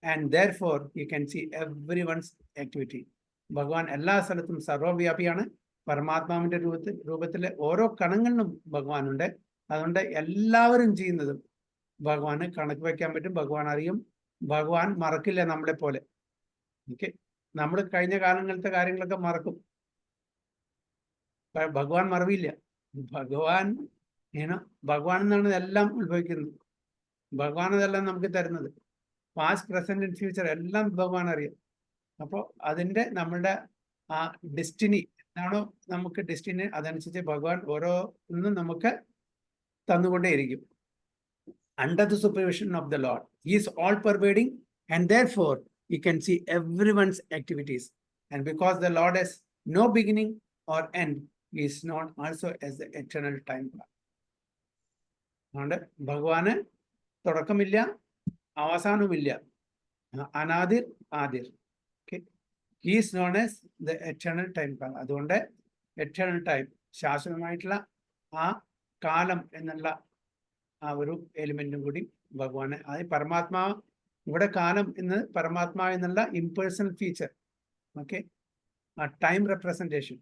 and therefore you can see everyone's activity. ഭഗവാൻ എല്ലാ സ്ഥലത്തും സർവ്വവ്യാപിയാണ്. പരമാത്മാവിന്റെ രൂപത്തിൽ ഓരോ കണങ്ങളിലും ഭഗവാനുണ്ട്. അതുകൊണ്ട് എല്ലാവരും ചെയ്യുന്നതും ഭഗവാന് കണക്ക് വെക്കാൻ പറ്റും. ഭഗവാൻ അറിയും. ഭഗവാൻ മറക്കില്ല നമ്മളെ പോലെ. ഓക്കെ, നമ്മൾ കഴിഞ്ഞ കാലങ്ങളിലത്തെ കാര്യങ്ങളൊക്കെ മറക്കും. ഭഗവാൻ മറവില്ല. ഭഗവാൻ എന്നാണ് എല്ലാം ഉത്ഭവിക്കുന്നത്. ഭഗവാൻ അതെല്ലാം നമുക്ക് തരുന്നത്. പാസ്റ്റ്, പ്രസന്റ് ആൻഡ് ഫ്യൂച്ചർ എല്ലാം ഭഗവാൻ അറിയാം. അപ്പോൾ അതിൻ്റെ നമ്മളുടെ ആ ഡെസ്റ്റിനി എന്താണോ നമുക്ക് ഡെസ്റ്റിനി, അതനുസരിച്ച് ഭഗവാൻ ഓരോന്നും നമുക്ക് തന്നുകൊണ്ടേയിരിക്കും. Under the supervision of the Lord, He is all pervading, and therefore you can see everyone's activities. And because the Lord has no beginning or end, He is known also as the eternal time God. അതുകൊണ്ട് ഭഗവാന് തുടക്കമില്ല, അവസാനവുമില്ല, അനാദിർ Adhir. He is known as the eternal time God. അതുകൊണ്ട് eternal time, ശാശ്വതമായിട്ടുള്ള ആ കാലം എന്നുള്ള ആ ഒരു എലിമെന്റും കൂടി ഭഗവാന്, അത് പരമാത്മാവ്, ഇവിടെ കാലം എന്ന് പരമാത്മാവ് എന്നുള്ള ഇംപേഴ്സണൽ ഫീച്ചർ. ഓക്കെ, ആ time representation,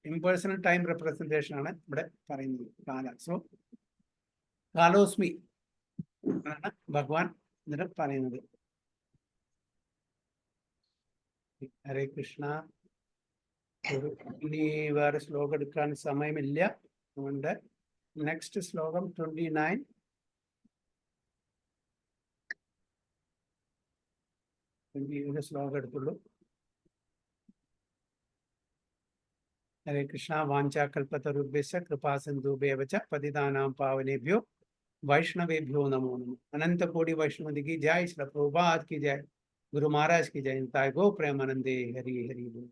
impersonal time representation ആണ് ഇവിടെ പറയുന്നത് കാലം. സോ കാലോസ്മി ആണ് ഭഗവാൻ എന്നിട്ട് പറയുന്നത്. ഹരേ കൃഷ്ണ. ഇനി വേറെ ശ്ലോകം എടുക്കാൻ സമയമില്ല. അതുകൊണ്ട് നെക്സ്റ്റ് ശ്ലോകം 29. ശ്ലോകം എടുത്തുള്ളൂ. ഹരേ കൃഷ്ണ. വാഞ്ചാകൽപതരുഭ്യശ്ച കൃപാ സിന്ധുഭ്യവ ച പതിതാനാം പാവനേഭ്യോ വൈഷ്ണവേഭ്യോ നമോ നമഃ. अनंत कोटि वैष्णव की जय. श्री प्रभुपाद की जय. गुरु महाराज की जय. ताय गो प्रेमानंदे. हरि हरि बोल.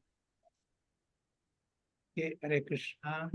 हरे कृष्णा.